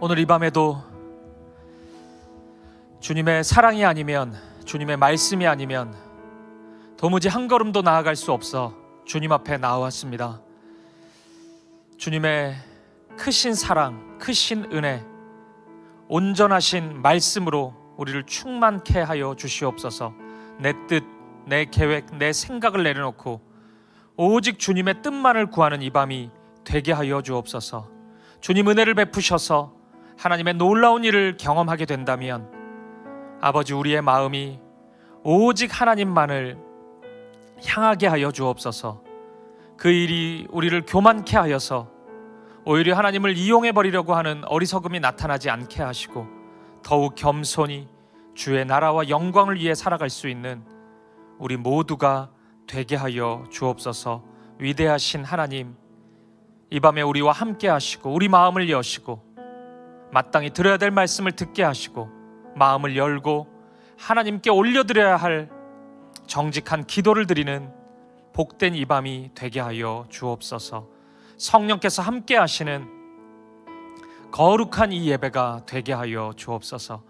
오늘 이 밤에도 주님의 사랑이 아니면, 주님의 말씀이 아니면 도무지 한 걸음도 나아갈 수 없어 주님 앞에 나왔습니다. 주님의 크신 사랑, 크신 은혜, 온전하신 말씀으로 우리를 충만케 하여 주시옵소서. 내 뜻, 내 계획, 내 생각을 내려놓고 오직 주님의 뜻만을 구하는 이 밤이 되게 하여 주옵소서. 주님 은혜를 베푸셔서 하나님의 놀라운 일을 경험하게 된다면 아버지, 우리의 마음이 오직 하나님만을 향하게 하여 주옵소서. 그 일이 우리를 교만케 하여서 오히려 하나님을 이용해 버리려고 하는 어리석음이 나타나지 않게 하시고 더욱 겸손히 주의 나라와 영광을 위해 살아갈 수 있는 우리 모두가 되게 하여 주옵소서. 위대하신 하나님, 이 밤에 우리와 함께 하시고 우리 마음을 여시고 마땅히 들어야 될 말씀을 듣게 하시고 마음을 열고 하나님께 올려드려야 할 정직한 기도를 드리는 복된 이 밤이 되게 하여 주옵소서. 성령께서 함께 하시는 거룩한 이 예배가 되게 하여 주옵소서.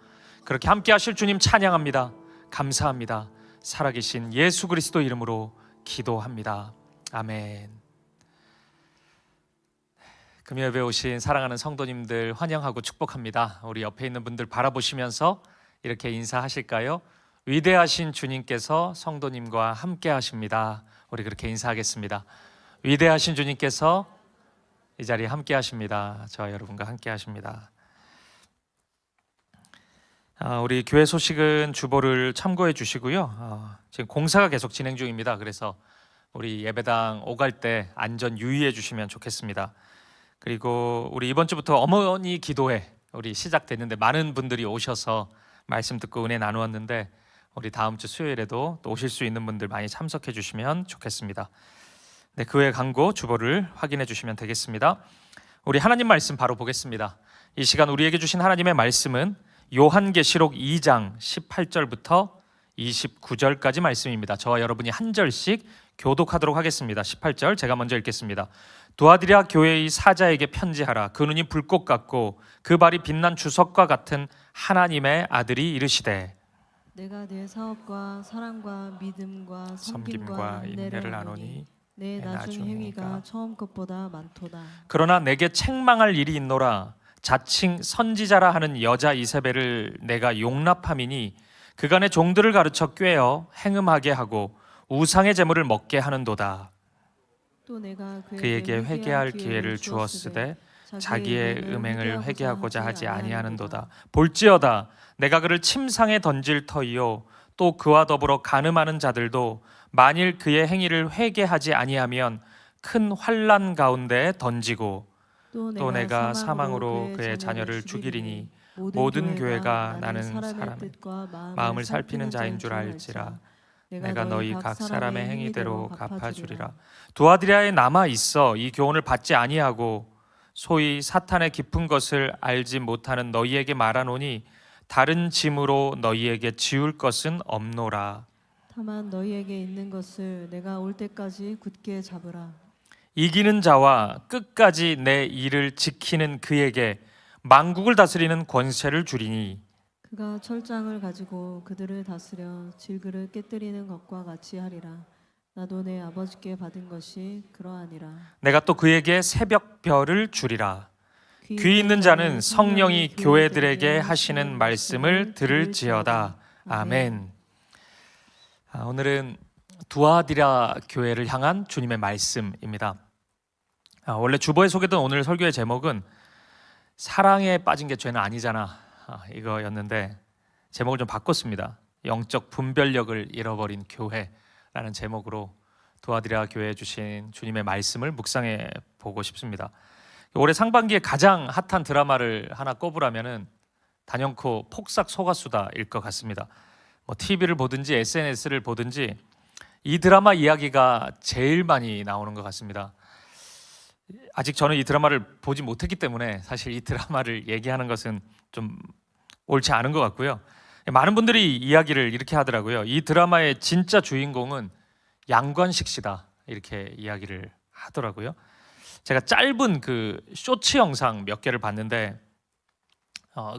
그렇게 함께 하실 주님 찬양합니다. 감사합니다. 살아계신 예수 그리스도 이름으로 기도합니다. 아멘. 금요 예배 오신 사랑하는 성도님들 환영하고 축복합니다. 우리 옆에 있는 분들 바라보시면서 이렇게 인사하실까요? 위대하신 주님께서 성도님과 함께 하십니다. 우리 그렇게 인사하겠습니다. 위대하신 주님께서 이 자리에 함께 하십니다. 저와 여러분과 함께 하십니다. 우리 교회 소식은 주보를 참고해 주시고요. 지금 공사가 계속 진행 중입니다. 그래서 우리 예배당 오갈 때 안전 유의해 주시면 좋겠습니다. 그리고 우리 이번 주부터 어머니 기도회 우리 시작됐는데 많은 분들이 오셔서 말씀 듣고 은혜 나누었는데 우리 다음 주 수요일에도 또 오실 수 있는 분들 많이 참석해 주시면 좋겠습니다. 네, 그 외 광고 주보를 확인해 주시면 되겠습니다. 우리 하나님 말씀 바로 보겠습니다. 이 시간 우리에게 주신 하나님의 말씀은 요한계시록 2장 18절부터 29절까지 말씀입니다. 저와 여러분이 한 절씩 교독하도록 하겠습니다. 18절 제가 먼저 읽겠습니다. 두아디라 교회의 사자에게 편지하라. 그 눈이 불꽃 같고 그 발이 빛난 주석과 같은 하나님의 아들이 이르시되 내가 내 사업과 사랑과 믿음과 섬김과 인내를 아노니 내 나중 행위가 처음 것보다 많도다. 그러나 내게 책망할 일이 있노라. 자칭 선지자라 하는 여자 이세벨을 내가 용납함이니 그가 내 종들을 가르쳐 꾀어 행음하게 하고 우상의 제물을 먹게 하는도다. 또 내가 그에게 회개할 기회를 주었으되 자기의 음행을 회개하고자 하지 아니하는도다. 볼지어다 내가 그를 침상에 던질 터이요 또 그와 더불어 간음하는 자들도 만일 그의 행위를 회개하지 아니하면 큰 환난 가운데 던지고 또 내가 사망으로 그의 자녀를 죽이리니 모든 교회가 나는 사람의 마음을 살피는 자인 줄 알지라. 내가 너희 각 사람의 행위대로 갚아주리라. 두아디라에 남아 있어 이 교훈을 받지 아니하고 소위 사탄의 깊은 것을 알지 못하는 너희에게 말하노니 다른 짐으로 너희에게 지울 것은 없노라. 다만 너희에게 있는 것을 내가 올 때까지 굳게 잡으라. 이기는 자와 끝까지 내 일을 지키는 그에게 만국을 다스리는 권세를 주리니 그가 철장을 가지고 그들을 다스려 질그를 깨뜨리는 것과 같이 하리라. 나도 내 아버지께 받은 것이 그러하니라. 내가 또 그에게 새벽별을 주리라. 귀 있는 자는 성령이 교회들에게 하시는 말씀을 들을지어다. 아멘. 오늘은 두아디라 교회를 향한 주님의 말씀입니다. 원래 주보에 소개된 오늘 설교의 제목은 사랑에 빠진 게 죄는 아니잖아 이거였는데 제목을 좀 바꿨습니다. 영적 분별력을 잃어버린 교회라는 제목으로 두아디라 교회에 주신 주님의 말씀을 묵상해 보고 싶습니다. 올해 상반기에 가장 핫한 드라마를 하나 꼽으라면은 단연코 폭삭 속았수다일 것 같습니다. TV를 보든지 SNS를 보든지 이 드라마 이야기가 제일 많이 나오는 것 같습니다. 아직 저는 이 드라마를 보지 못했기 때문에 사실 이 드라마를 얘기하는 것은 좀 옳지 않은 것 같고요. 많은 분들이 이야기를 이렇게 하더라고요. 이 드라마의 진짜 주인공은 양관식 씨다 이렇게 이야기를 하더라고요. 제가 짧은 그 쇼츠 영상 몇 개를 봤는데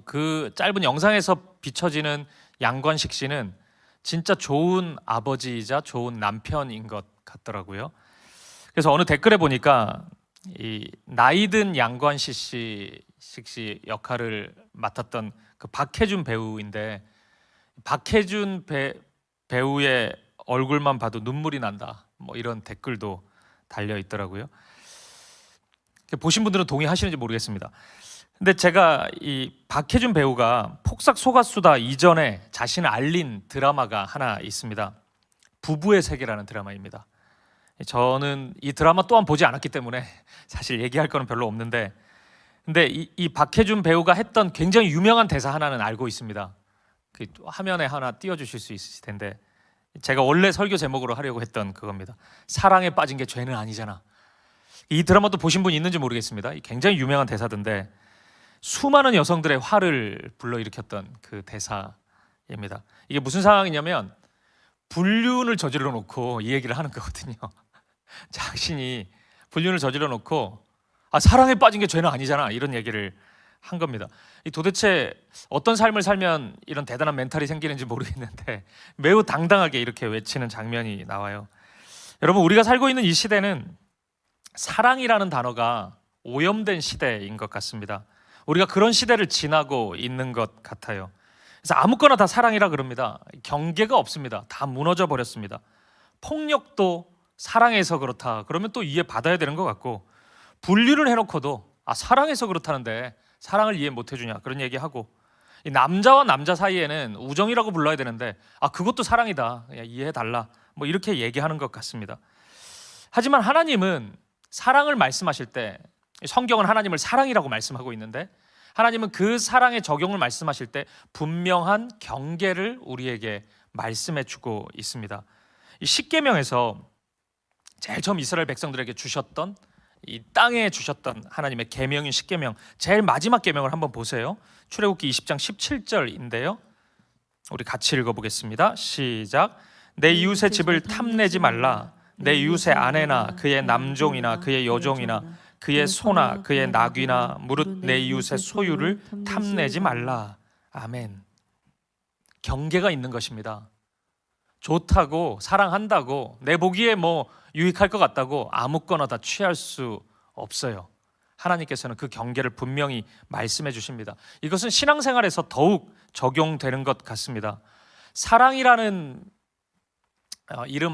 그 짧은 영상에서 비춰지는 양관식 씨는 진짜 좋은 아버지이자 좋은 남편인 것 같더라고요. 그래서 어느 댓글에 보니까 이 나이든 양관식 씨 역할을 맡았던 그 박해준 배우인데, 박해준 배우의 얼굴만 봐도 눈물이 난다, 뭐 이런 댓글도 달려 있더라고요. 보신 분들은 동의하시는지 모르겠습니다. 근데 제가 이 박해준 배우가 폭삭 속았수다 이전에 자신을 알린 드라마가 하나 있습니다. 부부의 세계라는 드라마입니다. 저는 이 드라마 또한 보지 않았기 때문에 사실 얘기할 거는 별로 없는데, 근데 이 박해준 배우가 했던 굉장히 유명한 대사 하나는 알고 있습니다. 그 화면에 하나 띄워주실 수 있으실 텐데, 제가 원래 설교 제목으로 하려고 했던 그겁니다. 사랑에 빠진 게 죄는 아니잖아. 이 드라마도 보신 분 있는지 모르겠습니다. 굉장히 유명한 대사던데 수많은 여성들의 화를 불러일으켰던 그 대사입니다. 이게 무슨 상황이냐면 불륜을 저질러 놓고 이 얘기를 하는 거거든요. 자신이 불륜을 저질러 놓고 사랑에 빠진 게 죄는 아니잖아, 이런 얘기를 한 겁니다. 도대체 어떤 삶을 살면 이런 대단한 멘탈이 생기는지 모르겠는데 매우 당당하게 이렇게 외치는 장면이 나와요. 여러분, 우리가 살고 있는 이 시대는 사랑이라는 단어가 오염된 시대인 것 같습니다. 우리가 그런 시대를 지나고 있는 것 같아요. 그래서 아무거나 다 사랑이라 그럽니다. 경계가 없습니다. 다 무너져 버렸습니다. 폭력도 사랑해서 그렇다 그러면 또 이해 받아야 되는 것 같고, 분류를 해놓고도 사랑해서 그렇다는데 사랑을 이해 못 해주냐, 그런 얘기하고, 이 남자와 남자 사이에는 우정이라고 불러야 되는데 그것도 사랑이다, 이해해달라, 뭐 이렇게 얘기하는 것 같습니다. 하지만 하나님은 사랑을 말씀하실 때, 성경은 하나님을 사랑이라고 말씀하고 있는데 하나님은 그 사랑의 적용을 말씀하실 때 분명한 경계를 우리에게 말씀해 주고 있습니다. 이 십계명에서 제일 처음 이스라엘 백성들에게 주셨던, 이 땅에 주셨던 하나님의 계명인 십계명, 제일 마지막 계명을 한번 보세요. 출애굽기 20장 17절인데요. 우리 같이 읽어보겠습니다. 시작. 내 이웃의 집을 탐내지 말라. 내 이웃의 아내나 그의 남종이나 그의 여종이나 그의 소나 그의 나귀나 무릇 내 이웃의 소유를 탐내지 말라. 아멘. 경계가 있는 것입니다. 좋다고, 사랑한다고, 내 보기에 뭐 유익할 것 같다고 아무거나 다 취할 수 없어요. 하나님께서는 그 경계를 분명히 말씀해 주십니다. 이것은 신앙생활에서 더욱 적용되는 것 같습니다. 사랑이라는 이름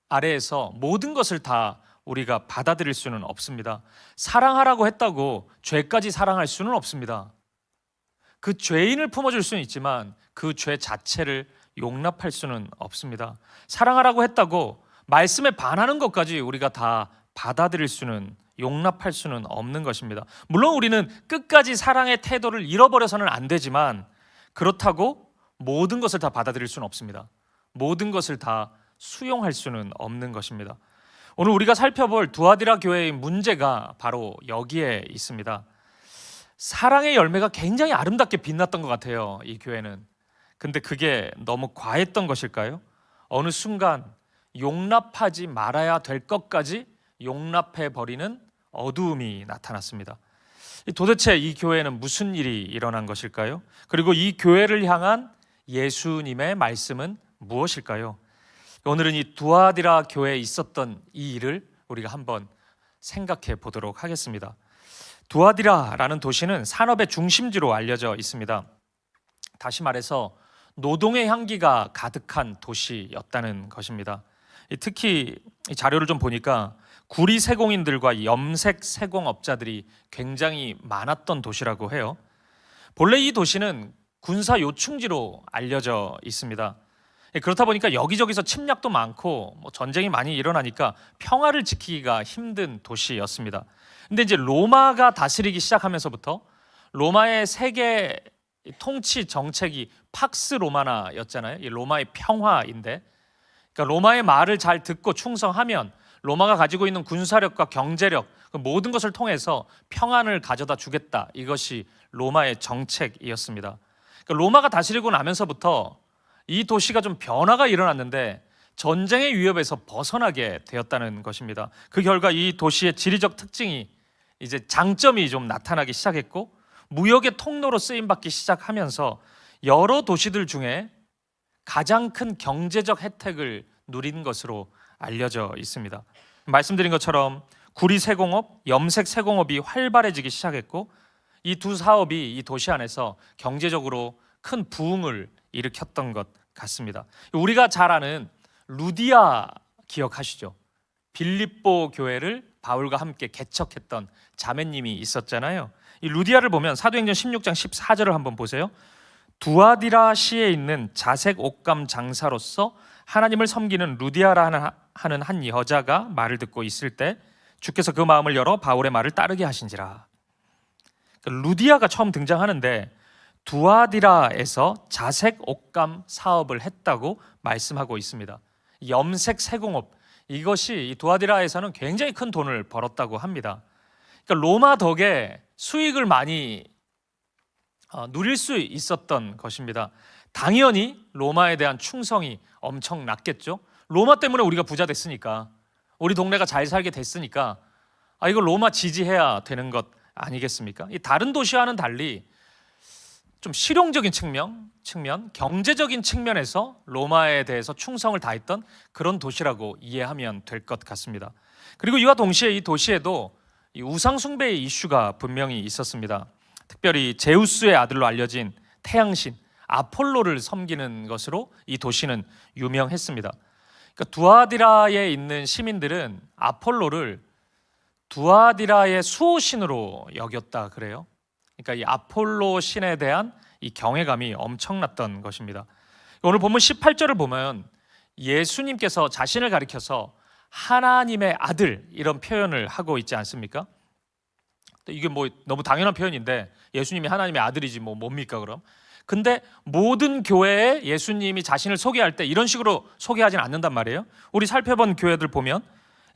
아래에서 모든 것을 다 우리가 받아들일 수는 없습니다. 사랑하라고 했다고 죄까지 사랑할 수는 없습니다. 그 죄인을 품어줄 수는 있지만 그 죄 자체를 용납할 수는 없습니다. 사랑하라고 했다고 말씀에 반하는 것까지 우리가 다 받아들일 수는, 용납할 수는 없는 것입니다. 물론 우리는 끝까지 사랑의 태도를 잃어버려서는 안 되지만 그렇다고 모든 것을 다 받아들일 수는 없습니다. 모든 것을 다 수용할 수는 없는 것입니다. 오늘 우리가 살펴볼 두아디라 교회의 문제가 바로 여기에 있습니다. 사랑의 열매가 굉장히 아름답게 빛났던 것 같아요, 이 교회는. 근데 그게 너무 과했던 것일까요? 어느 순간 용납하지 말아야 될 것까지 용납해버리는 어두움이 나타났습니다. 도대체 이 교회는 무슨 일이 일어난 것일까요? 그리고 이 교회를 향한 예수님의 말씀은 무엇일까요? 오늘은 이 두아디라 교회에 있었던 이 일을 우리가 한번 생각해 보도록 하겠습니다. 두아디라라는 도시는 산업의 중심지로 알려져 있습니다. 다시 말해서 노동의 향기가 가득한 도시였다는 것입니다. 특히 이 자료를 좀 보니까 구리 세공인들과 염색 세공업자들이 굉장히 많았던 도시라고 해요. 본래 이 도시는 군사 요충지로 알려져 있습니다. 그렇다 보니까 여기저기서 침략도 많고 전쟁이 많이 일어나니까 평화를 지키기가 힘든 도시였습니다. 근데 이제 로마가 다스리기 시작하면서부터 로마의 세계 통치 정책이 팍스 로마나였잖아요. 이 로마의 평화인데, 그러니까 로마의 말을 잘 듣고 충성하면 로마가 가지고 있는 군사력과 경제력, 그 모든 것을 통해서 평안을 가져다 주겠다. 이것이 로마의 정책이었습니다. 그러니까 로마가 다스리고 나면서부터 이 도시가 좀 변화가 일어났는데 전쟁의 위협에서 벗어나게 되었다는 것입니다. 그 결과 이 도시의 지리적 특징이, 이제 장점이 좀 나타나기 시작했고, 무역의 통로로 쓰임받기 시작하면서 여러 도시들 중에 가장 큰 경제적 혜택을 누린 것으로 알려져 있습니다. 말씀드린 것처럼 구리 세공업, 염색 세공업이 활발해지기 시작했고 이 두 사업이 이 도시 안에서 경제적으로 큰 부흥을 일으켰던 것 같습니다. 우리가 잘 아는 루디아 기억하시죠? 빌립보 교회를 바울과 함께 개척했던 자매님이 있었잖아요. 이 루디아를 보면 사도행전 16장 14절을 한번 보세요. 두아디라 시에 있는 자색 옷감 장사로서 하나님을 섬기는 루디아라 하는 한 여자가 말을 듣고 있을 때 주께서 그 마음을 열어 바울의 말을 따르게 하신지라. 루디아가 처음 등장하는데 두아디라에서 자색 옷감 사업을 했다고 말씀하고 있습니다. 염색 세공업, 이것이 이 두아디라에서는 굉장히 큰 돈을 벌었다고 합니다. 그러니까 로마 덕에 수익을 많이 누릴 수 있었던 것입니다. 당연히 로마에 대한 충성이 엄청났겠죠. 로마 때문에 우리가 부자 됐으니까, 우리 동네가 잘 살게 됐으니까 이거 로마 지지해야 되는 것 아니겠습니까? 이 다른 도시와는 달리 좀 실용적인 측면, 경제적인 측면에서 로마에 대해서 충성을 다했던 그런 도시라고 이해하면 될 것 같습니다. 그리고 이와 동시에 이 도시에도 이 우상 숭배의 이슈가 분명히 있었습니다. 특별히 제우스의 아들로 알려진 태양신 아폴로를 섬기는 것으로 이 도시는 유명했습니다. 그러니까 두아디라에 있는 시민들은 아폴로를 두아디라의 수호신으로 여겼다 그래요. 그러니까 이 아폴로 신에 대한 이 경외감이 엄청났던 것입니다. 오늘 본문 18절을 보면 예수님께서 자신을 가리켜서 하나님의 아들 이런 표현을 하고 있지 않습니까? 이게 뭐 너무 당연한 표현인데 예수님이 하나님의 아들이지 뭡니까 그럼? 근데 모든 교회에 예수님이 자신을 소개할 때 이런 식으로 소개하진 않는단 말이에요. 우리 살펴본 교회들 보면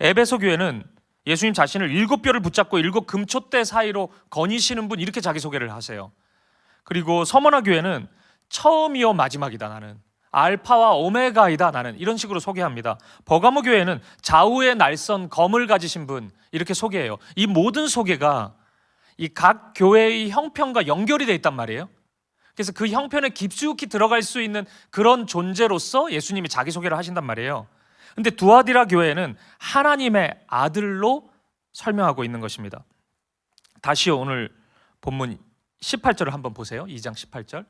에베소 교회는 예수님 자신을 7뼈를 붙잡고 7 금촛대 사이로 거니시는 분 이렇게 자기소개를 하세요. 그리고 서머나 교회는 처음이요 마지막이다 나는, 알파와 오메가이다 나는, 이런 식으로 소개합니다. 버가모 교회는 좌우에 날선 검을 가지신 분 이렇게 소개해요. 이 모든 소개가 이 각 교회의 형편과 연결이 돼 있단 말이에요. 그래서 그 형편에 깊숙이 들어갈 수 있는 그런 존재로서 예수님이 자기소개를 하신단 말이에요. 근데 두아디라 교회는 하나님의 아들로 설명하고 있는 것입니다. 다시 오늘 본문 18절을 한번 보세요. 2장 18절.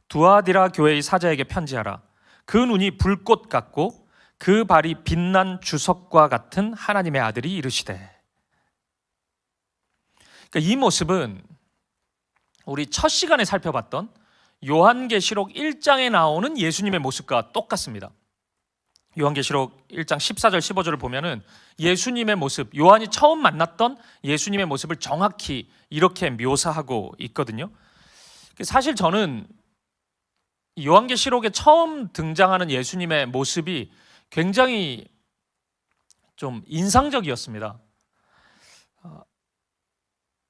두아디라 교회의 사자에게 편지하라. 그 눈이 불꽃 같고 그 발이 빛난 주석과 같은 하나님의 아들이 이르시되. 그러니까 이 모습은 우리 첫 시간에 살펴봤던 요한계시록 1장에 나오는 예수님의 모습과 똑같습니다. 요한계시록 1장 14절 15절을 보면은 예수님의 모습, 요한이 처음 만났던 예수님의 모습을 정확히 이렇게 묘사하고 있거든요. 사실 저는 요한계시록에 처음 등장하는 예수님의 모습이 굉장히 좀 인상적이었습니다.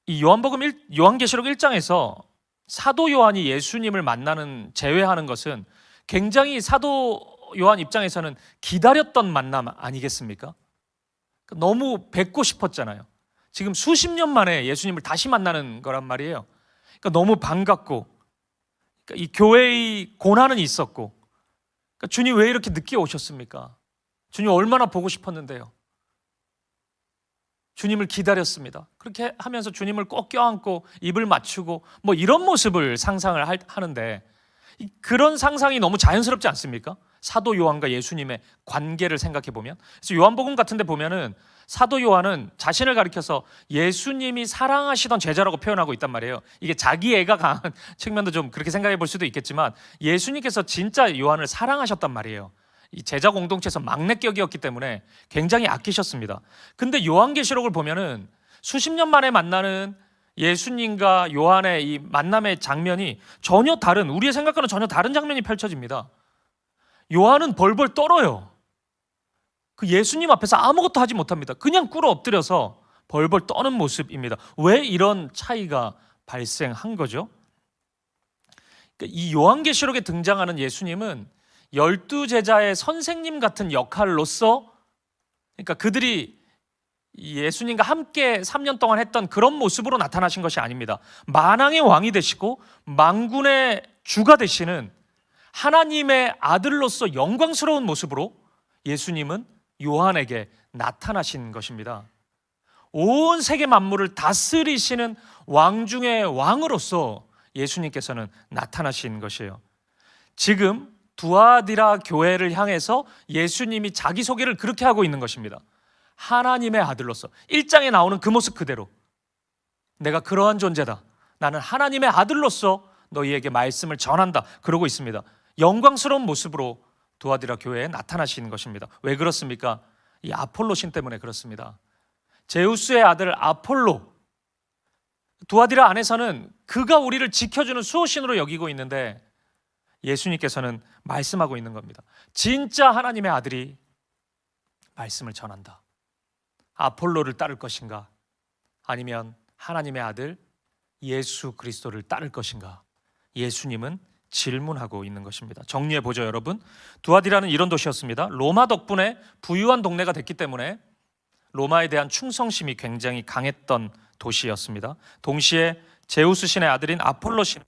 이 요한계시록 1장에서 사도 요한이 예수님을 만나는 제외하는 것은 굉장히 사도 요한 입장에서는 기다렸던 만남 아니겠습니까? 너무 뵙고 싶었잖아요. 지금 수십 년 만에 예수님을 다시 만나는 거란 말이에요. 그러니까 너무 반갑고, 그러니까 이 교회의 고난은 있었고, 그러니까 주님 왜 이렇게 늦게 오셨습니까? 주님 얼마나 보고 싶었는데요. 주님을 기다렸습니다. 그렇게 하면서 주님을 꼭 껴안고 입을 맞추고 뭐 이런 모습을 상상을 하는데, 그런 상상이 너무 자연스럽지 않습니까? 사도 요한과 예수님의 관계를 생각해 보면. 그래서 요한복음 같은 데 보면은 사도 요한은 자신을 가리켜서 예수님이 사랑하시던 제자라고 표현하고 있단 말이에요. 이게 자기 애가 강한 측면도 좀 그렇게 생각해 볼 수도 있겠지만 예수님께서 진짜 요한을 사랑하셨단 말이에요. 이 제자 공동체에서 막내격이었기 때문에 굉장히 아끼셨습니다. 근데 요한계시록을 보면은 수십 년 만에 만나는 예수님과 요한의 이 만남의 장면이 전혀 다른, 우리의 생각과는 전혀 다른 장면이 펼쳐집니다. 요한은 벌벌 떨어요. 그 예수님 앞에서 아무것도 하지 못합니다. 그냥 꿇어 엎드려서 벌벌 떠는 모습입니다. 왜 이런 차이가 발생한 거죠? 이 요한계시록에 등장하는 예수님은 12 제자의 선생님 같은 역할로서, 그러니까 그들이 예수님과 함께 3년 동안 했던 그런 모습으로 나타나신 것이 아닙니다. 만왕의 왕이 되시고 만군의 주가 되시는 하나님의 아들로서 영광스러운 모습으로 예수님은 요한에게 나타나신 것입니다. 온 세계 만물을 다스리시는 왕 중의 왕으로서 예수님께서는 나타나신 것이에요. 지금 두아디라 교회를 향해서 예수님이 자기소개를 그렇게 하고 있는 것입니다. 하나님의 아들로서 1장에 나오는 그 모습 그대로 내가 그러한 존재다. 나는 하나님의 아들로서 너희에게 말씀을 전한다. 그러고 있습니다. 영광스러운 모습으로 두아디라 교회에 나타나시는 것입니다. 왜 그렇습니까? 이 아폴로 신 때문에 그렇습니다. 제우스의 아들 아폴로, 두아디라 안에서는 그가 우리를 지켜주는 수호신으로 여기고 있는데 예수님께서는 말씀하고 있는 겁니다. 진짜 하나님의 아들이 말씀을 전한다. 아폴로를 따를 것인가? 아니면 하나님의 아들 예수 그리스도를 따를 것인가? 예수님은 질문하고 있는 것입니다. 정리해 보죠, 여러분. 두아디라는 이런 도시였습니다. 로마 덕분에 부유한 동네가 됐기 때문에 로마에 대한 충성심이 굉장히 강했던 도시였습니다. 동시에 제우스 신의 아들인 아폴로 신,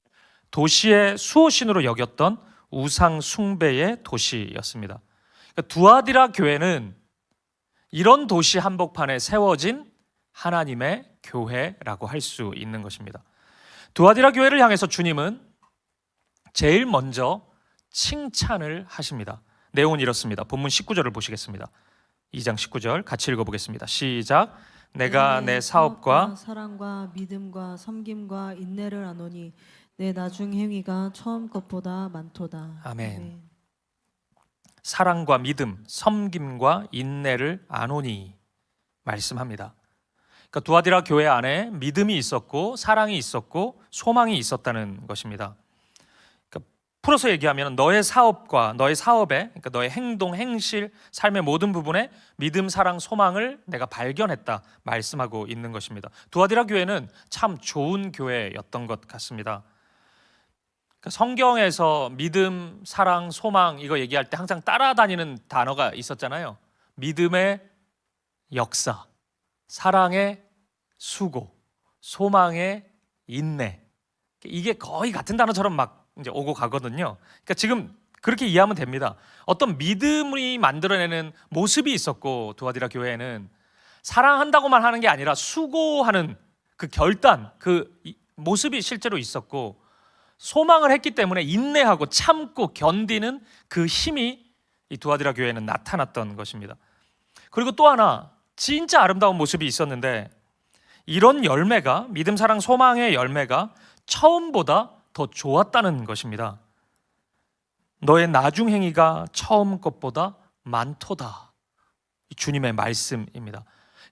도시의 수호신으로 여겼던 우상 숭배의 도시였습니다. 그러니까 두아디라 교회는 이런 도시 한복판에 세워진 하나님의 교회라고 할 수 있는 것입니다. 두아디라 교회를 향해서 주님은 제일 먼저 칭찬을 하십니다. 내용은 이렇습니다. 본문 19절을 보시겠습니다. 2장 19절 같이 읽어보겠습니다. 시작. 내가 내 사업과 사랑과 믿음과 섬김과 인내를 아노니 내 나중 행위가 처음 것보다 많도다. 아멘. 사랑과 믿음, 섬김과 인내를 아노니 말씀합니다. 그러니까 두아디라 교회 안에 믿음이 있었고 사랑이 있었고 소망이 있었다는 것입니다. 그러니까 풀어서 얘기하면 너의 사업과 너의 사업에, 그러니까 너의 행동, 행실, 삶의 모든 부분에 믿음, 사랑, 소망을 내가 발견했다 말씀하고 있는 것입니다. 두아디라 교회는 참 좋은 교회였던 것 같습니다. 그러니까 성경에서 믿음, 사랑, 소망 이거 얘기할 때 항상 따라다니는 단어가 있었잖아요. 믿음의 역사, 사랑의 수고, 소망의 인내. 이게 거의 같은 단어처럼 막 이제 오고 가거든요. 그러니까 지금 그렇게 이해하면 됩니다. 어떤 믿음이 만들어내는 모습이 있었고 두아디라 교회에는 사랑한다고만 하는 게 아니라 수고하는 그 결단, 그 모습이 실제로 있었고 소망을 했기 때문에 인내하고 참고 견디는 그 힘이 이 두아디라 교회에는 나타났던 것입니다. 그리고 또 하나 진짜 아름다운 모습이 있었는데 이런 열매가 믿음, 사랑, 소망의 열매가 처음보다 더 좋았다는 것입니다. 너의 나중 행위가 처음 것보다 많도다. 주님의 말씀입니다.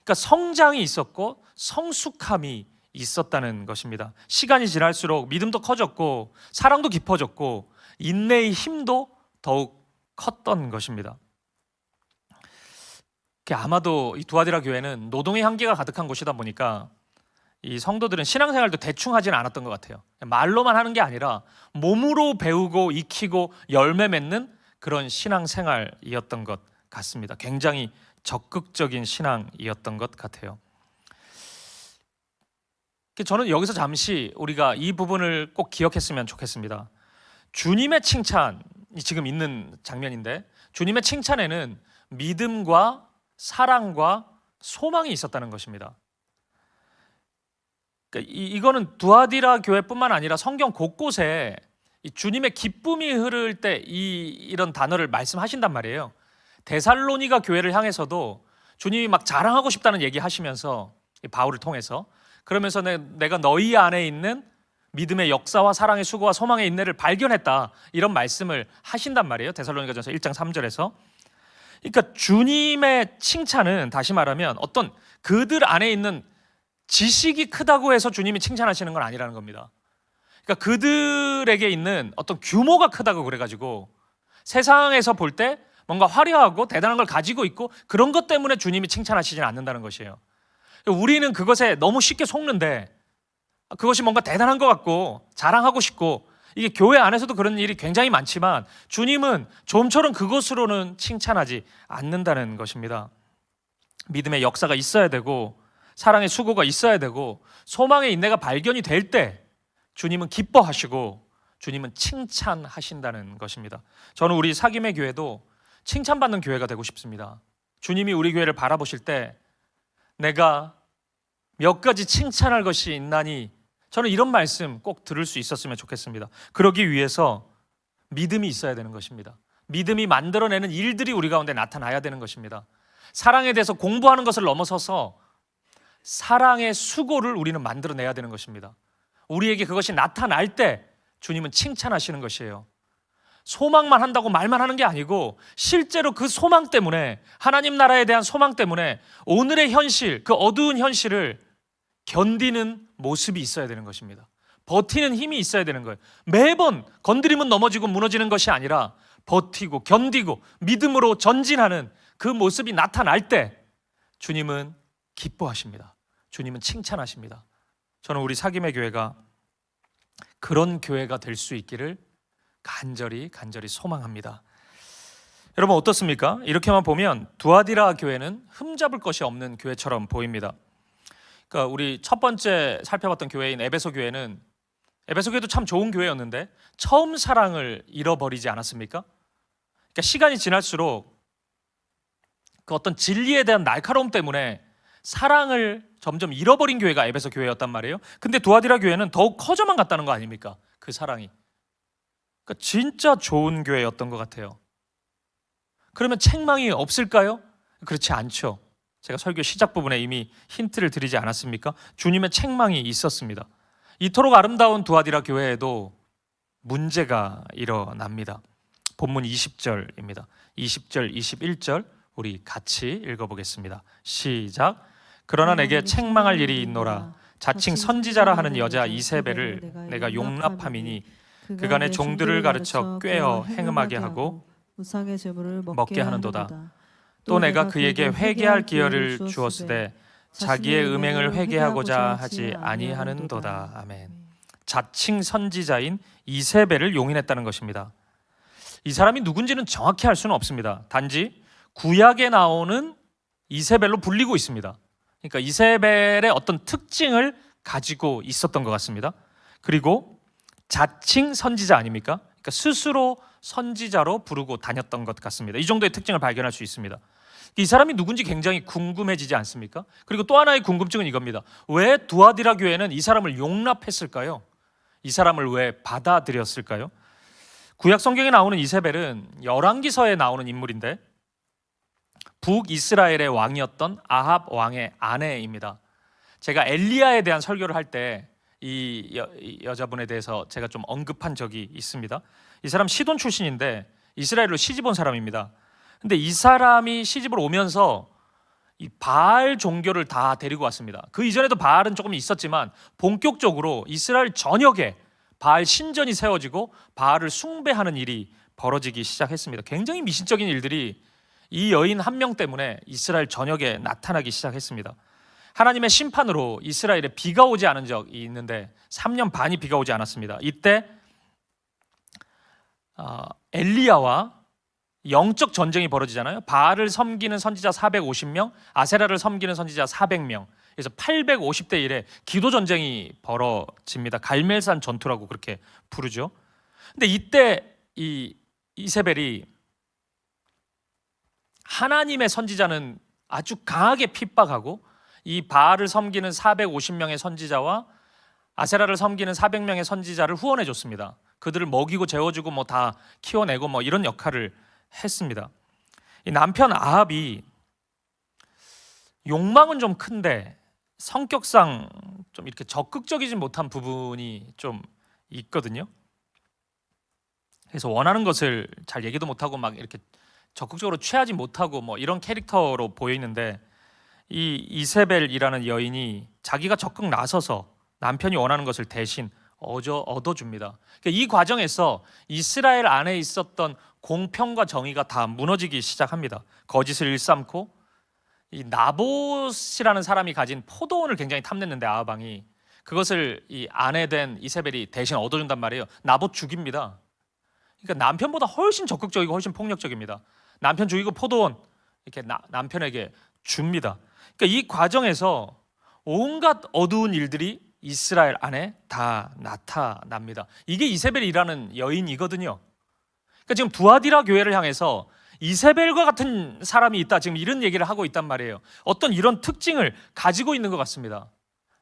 그러니까 성장이 있었고 성숙함이 있었다는 것입니다. 시간이 지날수록 믿음도 커졌고 사랑도 깊어졌고 인내의 힘도 더욱 컸던 것입니다. 아마도 이 두아디라 교회는 노동의 향기가 가득한 곳이다 보니까 이 성도들은 신앙생활도 대충 하지는 않았던 것 같아요. 말로만 하는 게 아니라 몸으로 배우고 익히고 열매 맺는 그런 신앙생활이었던 것 같습니다. 굉장히 적극적인 신앙이었던 것 같아요. 저는 여기서 잠시 우리가 이 부분을 꼭 기억했으면 좋겠습니다. 주님의 칭찬이 지금 있는 장면인데 주님의 칭찬에는 믿음과 사랑과 소망이 있었다는 것입니다. 그러니까 이거는 두아디라 교회뿐만 아니라 성경 곳곳에 이 주님의 기쁨이 흐를 때 이런 단어를 말씀하신단 말이에요. 데살로니가 교회를 향해서도 주님이 막 자랑하고 싶다는 얘기 하시면서 바울을 통해서 그러면서 내가 너희 안에 있는 믿음의 역사와 사랑의 수고와 소망의 인내를 발견했다 이런 말씀을 하신단 말이에요. 데살로니가전서 1장 3절에서. 그러니까 주님의 칭찬은 다시 말하면 어떤 그들 안에 있는 지식이 크다고 해서 주님이 칭찬하시는 건 아니라는 겁니다. 그러니까 그들에게 있는 어떤 규모가 크다고 그래가지고 세상에서 볼 때 뭔가 화려하고 대단한 걸 가지고 있고 그런 것 때문에 주님이 칭찬하시지는 않는다는 것이에요. 우리는 그것에 너무 쉽게 속는데 그것이 뭔가 대단한 것 같고 자랑하고 싶고 이게 교회 안에서도 그런 일이 굉장히 많지만 주님은 좀처럼 그것으로는 칭찬하지 않는다는 것입니다. 믿음의 역사가 있어야 되고 사랑의 수고가 있어야 되고 소망의 인내가 발견이 될 때 주님은 기뻐하시고 주님은 칭찬하신다는 것입니다. 저는 우리 사김의 교회도 칭찬받는 교회가 되고 싶습니다. 주님이 우리 교회를 바라보실 때 내가 몇 가지 칭찬할 것이 있나니 저는 이런 말씀 꼭 들을 수 있었으면 좋겠습니다. 그러기 위해서 믿음이 있어야 되는 것입니다. 믿음이 만들어내는 일들이 우리 가운데 나타나야 되는 것입니다. 사랑에 대해서 공부하는 것을 넘어서서 사랑의 수고를 우리는 만들어내야 되는 것입니다. 우리에게 그것이 나타날 때 주님은 칭찬하시는 것이에요. 소망만 한다고 말만 하는 게 아니고 실제로 그 소망 때문에, 하나님 나라에 대한 소망 때문에 오늘의 현실, 그 어두운 현실을 견디는 모습이 있어야 되는 것입니다. 버티는 힘이 있어야 되는 거예요. 매번 건드리면 넘어지고 무너지는 것이 아니라 버티고 견디고 믿음으로 전진하는 그 모습이 나타날 때 주님은 기뻐하십니다. 주님은 칭찬하십니다. 저는 우리 사김의 교회가 그런 교회가 될 수 있기를 간절히 소망합니다. 여러분 어떻습니까? 이렇게만 보면 두아디라 교회는 흠잡을 것이 없는 교회처럼 보입니다. 그러니까 우리 첫 번째 살펴봤던 교회인 에베소 교회는, 에베소 교회도 참 좋은 교회였는데 처음 사랑을 잃어버리지 않았습니까? 그러니까 시간이 지날수록 그 어떤 진리에 대한 날카로움 때문에 사랑을 점점 잃어버린 교회가 에베소 교회였단 말이에요. 근데 두아디라 교회는 더욱 커져만 갔다는 거 아닙니까? 그 사랑이. 그러니까 진짜 좋은 교회였던 것 같아요. 그러면 책망이 없을까요? 그렇지 않죠. 제가 설교 시작 부분에 이미 힌트를 드리지 않았습니까? 주님의 책망이 있었습니다. 이토록 아름다운 두아디라 교회에도 문제가 일어납니다. 본문 20절입니다. 20절, 21절 우리 같이 읽어보겠습니다. 시작. 그러나 내게 책망할 일이 있노라. 자칭 선지자라 하는 여자 이세벨을 내가 용납함이니 그가 내 종들을 가르쳐 꾀어 행음하게 하고 우상의 제물을 먹게 하는도다. 또 내가 그에게 회개할 기회를 주었으되 자기의 음행을 회개하고자 하지 아니하는도다. 아멘. 자칭 선지자인 이세벨을 용인했다는 것입니다. 이 사람이 누군지는 정확히 알 수는 없습니다. 단지 구약에 나오는 이세벨로 불리고 있습니다. 그러니까 이세벨의 어떤 특징을 가지고 있었던 것 같습니다. 그리고 자칭 선지자 아닙니까? 그러니까 스스로 선지자로 부르고 다녔던 것 같습니다. 이 정도의 특징을 발견할 수 있습니다. 이 사람이 누군지 굉장히 궁금해지지 않습니까? 그리고 또 하나의 궁금증은 이겁니다. 왜 두아디라 교회는 이 사람을 용납했을까요? 이 사람을 왜 받아들였을까요? 구약 성경에 나오는 이세벨은 열왕기서에 나오는 인물인데 북이스라엘의 왕이었던 아합 왕의 아내입니다. 제가 엘리야에 대한 설교를 할 때 이 여자분에 대해서 제가 좀 언급한 적이 있습니다. 이 사람 시돈 출신인데 이스라엘로 시집 온 사람입니다. 근데 이 사람이 시집을 오면서 이 바알 종교를 다 데리고 왔습니다. 그 이전에도 바알은 조금 있었지만 본격적으로 이스라엘 전역에 바알 신전이 세워지고 바알을 숭배하는 일이 벌어지기 시작했습니다. 굉장히 미신적인 일들이 이 여인 한 명 때문에 이스라엘 전역에 나타나기 시작했습니다. 하나님의 심판으로 이스라엘에 비가 오지 않은 적이 있는데 3년 반이 비가 오지 않았습니다. 이때 엘리야와 영적 전쟁이 벌어지잖아요. 바알을 섬기는 선지자 450명, 아세라를 섬기는 선지자 400명. 그래서 850대 1의 기도 전쟁이 벌어집니다. 갈멜산 전투라고 그렇게 부르죠. 근데 이때 이 이세벨이 하나님의 선지자는 아주 강하게 핍박하고 이 바알을 섬기는 450명의 선지자와 아세라를 섬기는 400명의 선지자를 후원해 줬습니다. 그들을 먹이고 재워주고 뭐 다 키워내고 뭐 이런 역할을 했습니다. 이 남편 아합이 욕망은 좀 큰데 성격상 좀 이렇게 적극적이지 못한 부분이 좀 있거든요. 그래서 원하는 것을 잘 얘기도 못하고 막 이렇게 적극적으로 취하지 못하고 뭐 이런 캐릭터로 보이는데 이 이세벨이라는 여인이 자기가 적극 나서서 남편이 원하는 것을 대신 얻어줍니다. 그러니까 이 과정에서 이스라엘 안에 있었던 공평과 정의가 다 무너지기 시작합니다. 거짓을 일삼고 이 나봇이라는 사람이 가진 포도원을 굉장히 탐냈는데 아합 왕이 그것을 이 아내 된 이세벨이 대신 얻어준단 말이에요. 나봇 죽입니다. 그러니까 남편보다 훨씬 적극적이고 훨씬 폭력적입니다. 남편 죽이고 포도원 이렇게 남편에게 줍니다. 그러니까 이 과정에서 온갖 어두운 일들이 이스라엘 안에 다 나타납니다. 이게 이세벨이라는 여인이거든요. 그러니까 지금 두아디라 교회를 향해서 이세벨과 같은 사람이 있다, 지금 이런 얘기를 하고 있단 말이에요. 어떤 이런 특징을 가지고 있는 것 같습니다.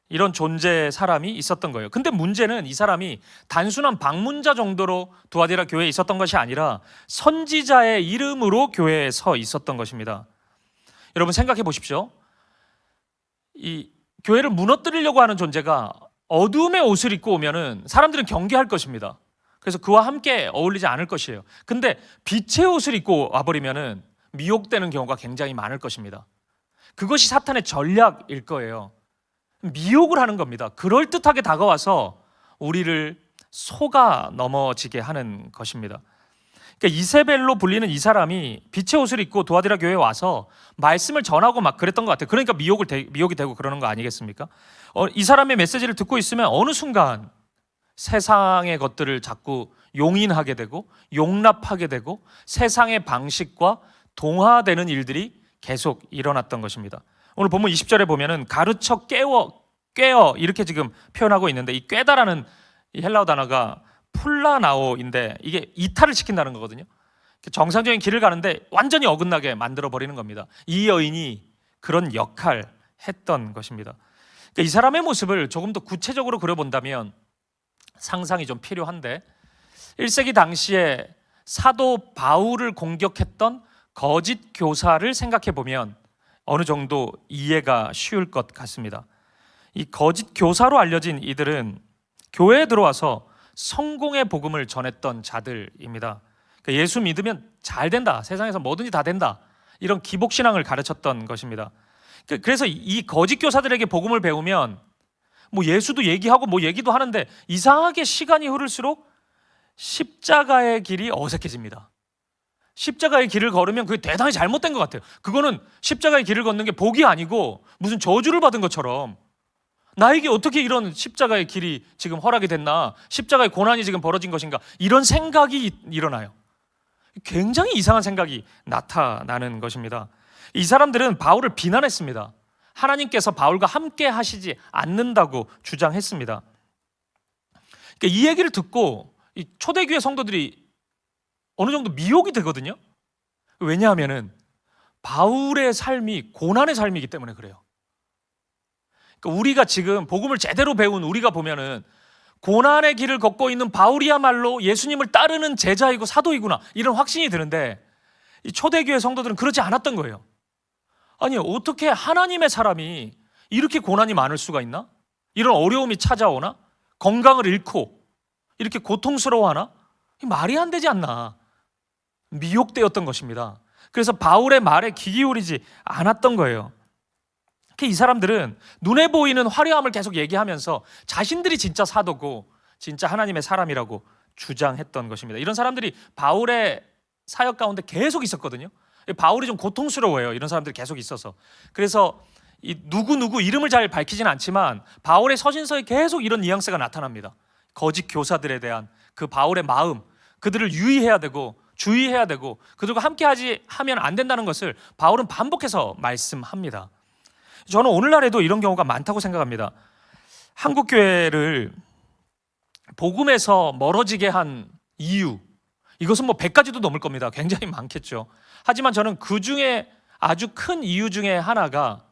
이런 존재의 사람이 있었던 거예요. 근데 문제는 이 사람이 단순한 방문자 정도로 두아디라 교회에 있었던 것이 아니라 선지자의 이름으로 교회에 서 있었던 것입니다. 여러분 생각해 보십시오. 이 교회를 무너뜨리려고 하는 존재가 어두움의 옷을 입고 오면은 사람들은 경계할 것입니다. 그래서 그와 함께 어울리지 않을 것이에요. 근데 빛의 옷을 입고 와버리면은 미혹되는 경우가 굉장히 많을 것입니다. 그것이 사탄의 전략일 거예요. 미혹을 하는 겁니다. 그럴듯하게 다가와서 우리를 속아 넘어지게 하는 것입니다. 그러니까 이세벨로 불리는 이 사람이 빛의 옷을 입고 두아디라 교회에 와서 말씀을 전하고 막 그랬던 것 같아요. 그러니까 미혹이 되고 그러는 거 아니겠습니까? 이 사람의 메시지를 듣고 있으면 어느 순간 세상의 것들을 자꾸 용인하게 되고 용납하게 되고 세상의 방식과 동화되는 일들이 계속 일어났던 것입니다. 오늘 본문 20절에 보면은 가르쳐 꿰어 이렇게 지금 표현하고 있는데, 이 꿰다라는 이 헬라어 단어가 풀라나오인데 이게 이탈을 시킨다는 거거든요. 정상적인 길을 가는데 완전히 어긋나게 만들어 버리는 겁니다. 이 여인이 그런 역할을 했던 것입니다. 그러니까 이 사람의 모습을 조금 더 구체적으로 그려본다면 상상이 좀 필요한데, 1세기 당시에 사도 바울을 공격했던 거짓 교사를 생각해 보면 어느 정도 이해가 쉬울 것 같습니다. 이 거짓 교사로 알려진 이들은 교회에 들어와서 성공의 복음을 전했던 자들입니다. 그러니까 예수 믿으면 잘 된다, 세상에서 뭐든지 다 된다, 이런 기복신앙을 가르쳤던 것입니다. 그래서 이 거짓 교사들에게 복음을 배우면 뭐 예수도 얘기하고 뭐 얘기도 하는데 이상하게 시간이 흐를수록 십자가의 길이 어색해집니다. 십자가의 길을 걸으면 그게 대단히 잘못된 것 같아요. 그거는 십자가의 길을 걷는 게 복이 아니고 무슨 저주를 받은 것처럼, 나에게 어떻게 이런 십자가의 길이 지금 허락이 됐나, 십자가의 고난이 지금 벌어진 것인가, 이런 생각이 일어나요. 굉장히 이상한 생각이 나타나는 것입니다. 이 사람들은 바울을 비난했습니다. 하나님께서 바울과 함께 하시지 않는다고 주장했습니다. 그러니까 이 얘기를 듣고 이 초대교회 성도들이 어느 정도 미혹이 되거든요. 왜냐하면은 바울의 삶이 고난의 삶이기 때문에 그래요. 그러니까 우리가 지금 복음을 제대로 배운 우리가 보면은 고난의 길을 걷고 있는 바울이야말로 예수님을 따르는 제자이고 사도이구나, 이런 확신이 드는데, 이 초대교회 성도들은 그렇지 않았던 거예요. 아니, 어떻게 하나님의 사람이 이렇게 고난이 많을 수가 있나? 이런 어려움이 찾아오나? 건강을 잃고 이렇게 고통스러워하나? 말이 안 되지 않나? 미혹되었던 것입니다. 그래서 바울의 말에 귀 기울이지 않았던 거예요. 이 사람들은 눈에 보이는 화려함을 계속 얘기하면서 자신들이 진짜 사도고 진짜 하나님의 사람이라고 주장했던 것입니다. 이런 사람들이 바울의 사역 가운데 계속 있었거든요. 바울이 좀 고통스러워요, 이런 사람들이 계속 있어서. 그래서 이 누구 이름을 잘 밝히지는 않지만 바울의 서신서에 계속 이런 뉘앙스가 나타납니다. 거짓 교사들에 대한 그 바울의 마음, 그들을 유의해야 되고 주의해야 되고 그들과 함께 하면 안 된다는 것을 바울은 반복해서 말씀합니다. 저는 오늘날에도 이런 경우가 많다고 생각합니다. 한국 교회를 복음에서 멀어지게 한 이유, 이것은 뭐 100가지도 넘을 겁니다. 굉장히 많겠죠. 하지만 저는 그 중에 아주 큰 이유 중에 하나가,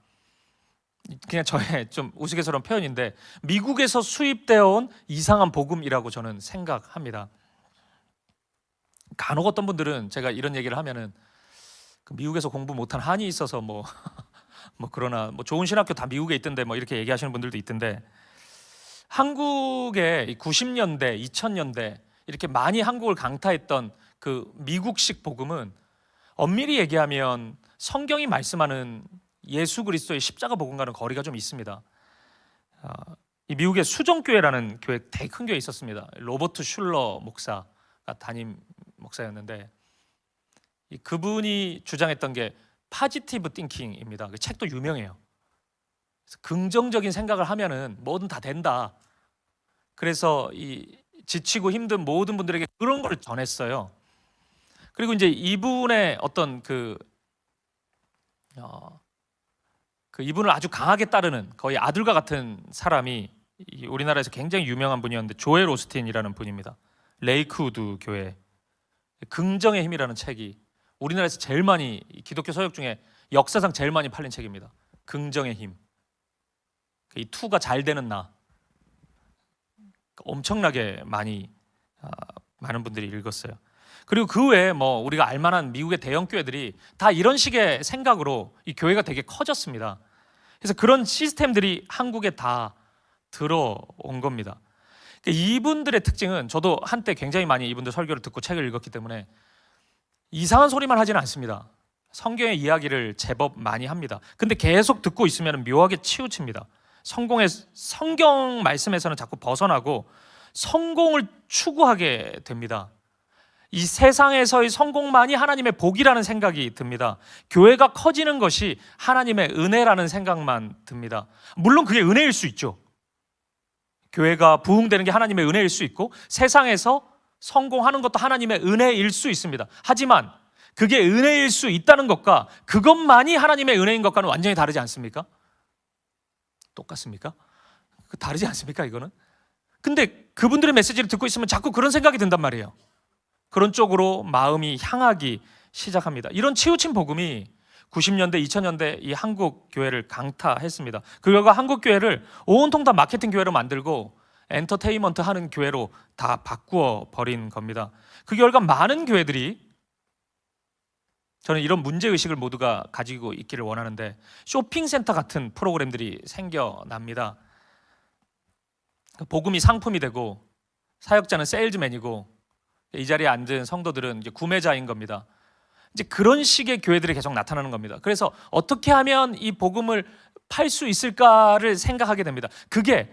그냥 저의 좀 우스갯소리한 표현인데, 미국에서 수입되어 온 이상한 복음이라고 저는 생각합니다. 간혹 어떤 분들은 제가 이런 얘기를 하면은 미국에서 공부 못한 한이 있어서 뭐 그러나 뭐 좋은 신학교 다 미국에 있던데 뭐 이렇게 얘기하시는 분들도 있던데, 한국의 90년대, 2000년대 이렇게 많이 한국을 강타했던 그 미국식 복음은 엄밀히 얘기하면 성경이 말씀하는 예수 그리스도의 십자가 복음과는 거리가 좀 있습니다. 이 미국의 수정교회라는 교회, 되게 큰 교회 있었습니다. 로버트 슐러 목사가 담임 목사였는데, 그분이 주장했던 게 파지티브 띵킹입니다. 그 책도 유명해요. 그래서 긍정적인 생각을 하면은 뭐든 다 된다. 그래서 이 지치고 힘든 모든 분들에게 그런 걸 전했어요. 그리고 이제 이분의 어떤 그 이분을 아주 강하게 따르는 거의 아들과 같은 사람이 우리나라에서 굉장히 유명한 분이었는데 조엘 오스틴이라는 분입니다. 레이크우드 교회 긍정의 힘이라는 책이 우리나라에서 제일 많이 기독교 서적 중에 역사상 제일 많이 팔린 책입니다. 긍정의 힘. 이 투가 잘 되는 나 엄청나게 많은 분들이 읽었어요. 그리고 그 외에 우리가 알만한 미국의 대형 교회들이 다 이런 식의 생각으로 이 교회가 되게 커졌습니다. 그래서 그런 시스템들이 한국에 다 들어온 겁니다. 이분들의 특징은 저도 한때 굉장히 많이 이분들 설교를 듣고 책을 읽었기 때문에 이상한 소리만 하지는 않습니다. 성경의 이야기를 제법 많이 합니다. 근데 계속 듣고 있으면 묘하게 치우칩니다. 성경 말씀에서는 자꾸 벗어나고 성공을 추구하게 됩니다. 이 세상에서의 성공만이 하나님의 복이라는 생각이 듭니다. 교회가 커지는 것이 하나님의 은혜라는 생각만 듭니다. 물론 그게 은혜일 수 있죠. 교회가 부흥되는 게 하나님의 은혜일 수 있고 세상에서 성공하는 것도 하나님의 은혜일 수 있습니다. 하지만 그게 은혜일 수 있다는 것과 그것만이 하나님의 은혜인 것과는 완전히 다르지 않습니까? 똑같습니까? 다르지 않습니까 이거는? 근데 그분들의 메시지를 듣고 있으면 자꾸 그런 생각이 든단 말이에요. 그런 쪽으로 마음이 향하기 시작합니다. 이런 치우친 복음이 90년대, 2000년대 이 한국 교회를 강타했습니다. 그 결과 한국 교회를 온통 다 마케팅 교회로 만들고 엔터테인먼트 하는 교회로 다 바꾸어 버린 겁니다. 그 결과 많은 교회들이 저는 이런 문제의식을 모두가 가지고 있기를 원하는데 쇼핑센터 같은 프로그램들이 생겨납니다. 복음이 상품이 되고 사역자는 세일즈맨이고 이 자리에 앉은 성도들은 이제 구매자인 겁니다. 이제 그런 식의 교회들이 계속 나타나는 겁니다. 그래서 어떻게 하면 이 복음을 팔 수 있을까를 생각하게 됩니다. 그게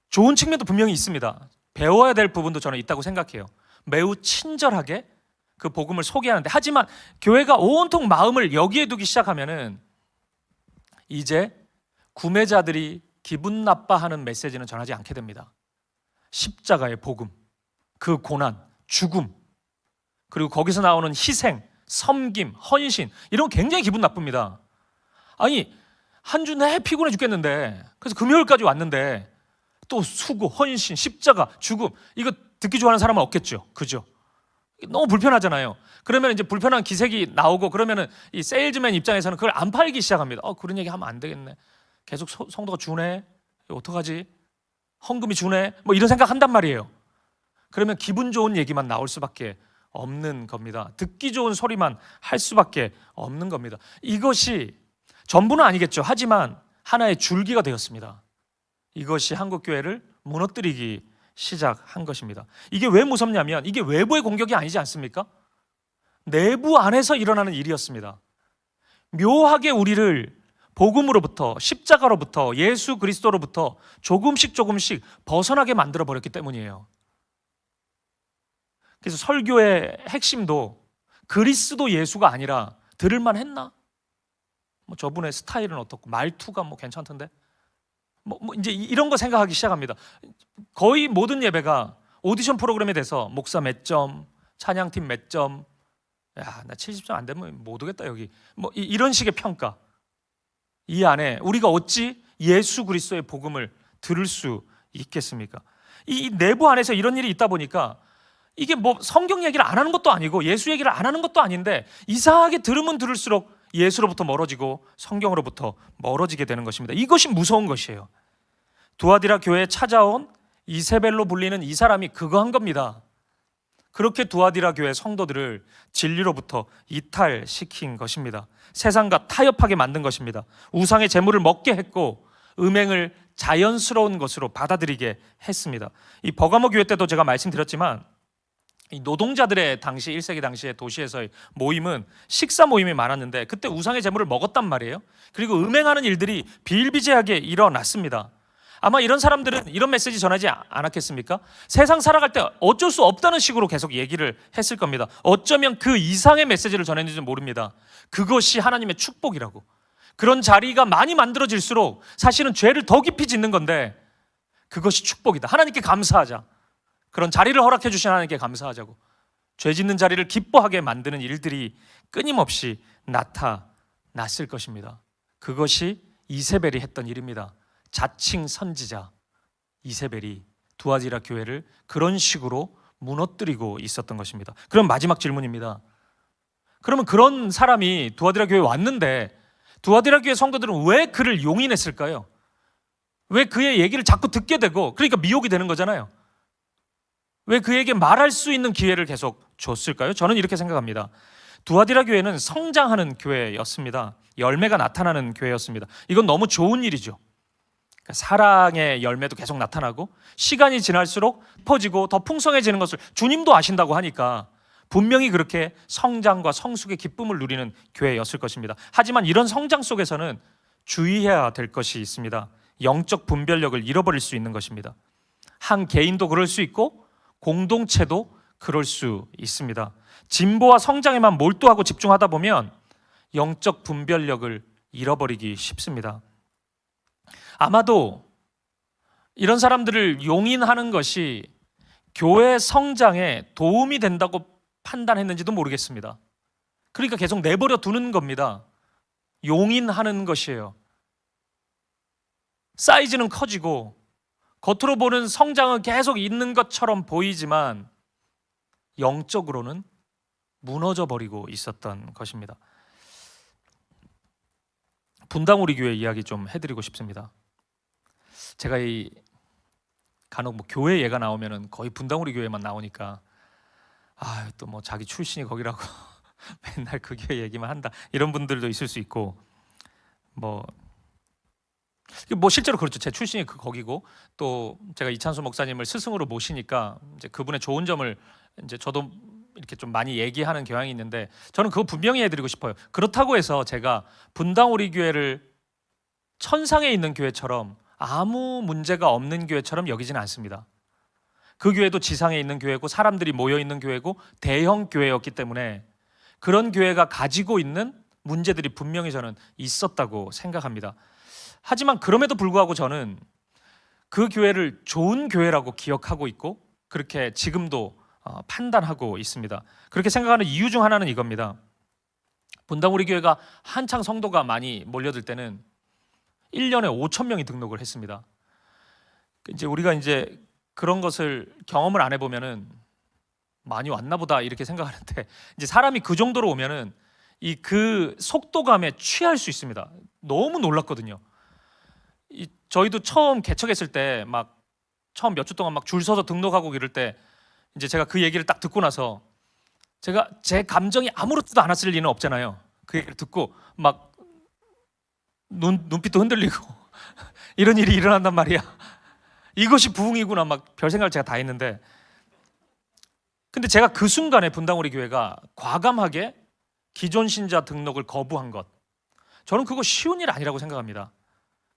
좋은 측면도 분명히 있습니다. 배워야 될 부분도 저는 있다고 생각해요. 매우 친절하게 그 복음을 소개하는데 하지만 교회가 온통 마음을 여기에 두기 시작하면은 이제 구매자들이 기분 나빠하는 메시지는 전하지 않게 됩니다. 십자가의 복음, 그 고난, 죽음, 그리고 거기서 나오는 희생, 섬김, 헌신 이런 거 굉장히 기분 나쁩니다. 아니 한 주 내내 피곤해 죽겠는데 그래서 금요일까지 왔는데 또 수고, 헌신, 십자가, 죽음 이거 듣기 좋아하는 사람은 없겠죠. 그죠? 너무 불편하잖아요. 그러면 이제 불편한 기색이 나오고 그러면은 이 세일즈맨 입장에서는 그걸 안 팔기 시작합니다. 그런 얘기 하면 안 되겠네. 계속 성도가 주네. 어떡하지? 헌금이 주네. 이런 생각 한단 말이에요. 그러면 기분 좋은 얘기만 나올 수밖에 없는 겁니다. 듣기 좋은 소리만 할 수밖에 없는 겁니다. 이것이 전부는 아니겠죠. 하지만 하나의 줄기가 되었습니다. 이것이 한국 교회를 무너뜨리기 시작한 것입니다. 이게 왜 무섭냐면 이게 외부의 공격이 아니지 않습니까? 내부 안에서 일어나는 일이었습니다. 묘하게 우리를 복음으로부터 십자가로부터 예수 그리스도로부터 조금씩 벗어나게 만들어 버렸기 때문이에요. 그래서 설교의 핵심도 그리스도 예수가 아니라 들을만 했나? 저분의 스타일은 어떻고 말투가 괜찮던데? 이제 이런 거 생각하기 시작합니다. 거의 모든 예배가 오디션 프로그램에 대해서 목사 몇 점, 찬양팀 몇 점, 야, 나 70점 안 되면 못 오겠다 여기. 이런 식의 평가. 이 안에 우리가 어찌 예수 그리스도의 복음을 들을 수 있겠습니까? 이 내부 안에서 이런 일이 있다 보니까 이게 성경 얘기를 안 하는 것도 아니고 예수 얘기를 안 하는 것도 아닌데 이상하게 들으면 들을수록 예수로부터 멀어지고 성경으로부터 멀어지게 되는 것입니다. 이것이 무서운 것이에요. 두아디라 교회에 찾아온 이세벨로 불리는 이 사람이 그거 한 겁니다. 그렇게 두아디라 교회 성도들을 진리로부터 이탈시킨 것입니다. 세상과 타협하게 만든 것입니다. 우상의 제물을 먹게 했고 음행을 자연스러운 것으로 받아들이게 했습니다. 이 버가모 교회 때도 제가 말씀드렸지만 이 노동자들의 당시 1세기 당시의 도시에서의 모임은 식사 모임이 많았는데 그때 우상의 제물을 먹었단 말이에요. 그리고 음행하는 일들이 비일비재하게 일어났습니다. 아마 이런 사람들은 이런 메시지 전하지 않았겠습니까? 세상 살아갈 때 어쩔 수 없다는 식으로 계속 얘기를 했을 겁니다. 어쩌면 그 이상의 메시지를 전했는지 모릅니다. 그것이 하나님의 축복이라고. 그런 자리가 많이 만들어질수록 사실은 죄를 더 깊이 짓는 건데 그것이 축복이다. 하나님께 감사하자. 그런 자리를 허락해 주신 하나님께 감사하자고. 죄 짓는 자리를 기뻐하게 만드는 일들이 끊임없이 나타났을 것입니다. 그것이 이세벨이 했던 일입니다. 자칭 선지자 이세벨이 두아디라 교회를 그런 식으로 무너뜨리고 있었던 것입니다. 그럼 마지막 질문입니다. 그러면 그런 사람이 두아디라 교회에 왔는데 두아디라 교회 성도들은 왜 그를 용인했을까요? 왜 그의 얘기를 자꾸 듣게 되고, 그러니까 미혹이 되는 거잖아요. 왜 그에게 말할 수 있는 기회를 계속 줬을까요? 저는 이렇게 생각합니다. 두아디라 교회는 성장하는 교회였습니다. 열매가 나타나는 교회였습니다. 이건 너무 좋은 일이죠. 그러니까 사랑의 열매도 계속 나타나고 시간이 지날수록 퍼지고 더 풍성해지는 것을 주님도 아신다고 하니까 분명히 그렇게 성장과 성숙의 기쁨을 누리는 교회였을 것입니다. 하지만 이런 성장 속에서는 주의해야 될 것이 있습니다. 영적 분별력을 잃어버릴 수 있는 것입니다. 한 개인도 그럴 수 있고 공동체도 그럴 수 있습니다. 진보와 성장에만 몰두하고 집중하다 보면 영적 분별력을 잃어버리기 쉽습니다. 아마도 이런 사람들을 용인하는 것이 교회 성장에 도움이 된다고 판단했는지도 모르겠습니다. 그러니까 계속 내버려 두는 겁니다. 용인하는 것이에요. 사이즈는 커지고 겉으로 보는 성장은 계속 있는 것처럼 보이지만 영적으로는 무너져 버리고 있었던 것입니다. 분당우리 교회 이야기 좀 해드리고 싶습니다. 제가 이 간혹 뭐 교회 예가 나오면은 거의 분당우리 교회만 나오니까 또 뭐 자기 출신이 거기라고 맨날 그 교회 얘기만 한다 이런 분들도 있을 수 있고 뭐 실제로 그렇죠. 제 출신이 거기고 또 제가 이찬수 목사님을 스승으로 모시니까 이제 그분의 좋은 점을 이제 저도 이렇게 좀 많이 얘기하는 경향이 있는데 저는 그거 분명히 해드리고 싶어요. 그렇다고 해서 제가 분당우리 교회를 천상에 있는 교회처럼 아무 문제가 없는 교회처럼 여기지는 않습니다. 그 교회도 지상에 있는 교회고 사람들이 모여 있는 교회고 대형 교회였기 때문에 그런 교회가 가지고 있는 문제들이 분명히 저는 있었다고 생각합니다. 하지만 그럼에도 불구하고 저는 그 교회를 좋은 교회라고 기억하고 있고 그렇게 지금도 판단하고 있습니다. 그렇게 생각하는 이유 중 하나는 이겁니다. 분당우리 교회가 한창 성도가 많이 몰려들 때는 1년에 5천 명이 등록을 했습니다. 이제 우리가 이제 그런 것을 경험을 안 해보면은 많이 왔나 보다 이렇게 생각하는데 이제 사람이 그 정도로 오면은 그 속도감에 취할 수 있습니다. 너무 놀랐거든요. 저희도 처음 개척했을 때 막 처음 몇 주 동안 막 줄 서서 등록하고 이럴 때 이제 제가 그 얘기를 딱 듣고 나서 제가 제 감정이 아무렇지도 않았을 리는 없잖아요. 그 얘기를 듣고 막 눈빛도 흔들리고 이런 일이 일어난단 말이야. 이것이 부흥이구나 막 별 생각을 제가 다 했는데 근데 제가 그 순간에 분당우리 교회가 과감하게 기존 신자 등록을 거부한 것 저는 그거 쉬운 일 아니라고 생각합니다.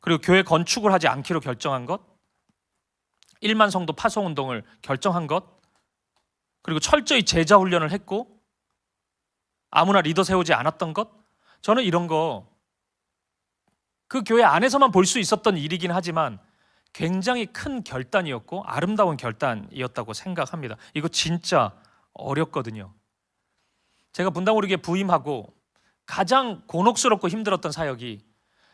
그리고 교회 건축을 하지 않기로 결정한 것 1만 성도 파송 운동을 결정한 것 그리고 철저히 제자 훈련을 했고 아무나 리더 세우지 않았던 것 저는 이런 거 그 교회 안에서만 볼 수 있었던 일이긴 하지만 굉장히 큰 결단이었고 아름다운 결단이었다고 생각합니다. 이거 진짜 어렵거든요. 제가 분당우리교회 부임하고 가장 곤혹스럽고 힘들었던 사역이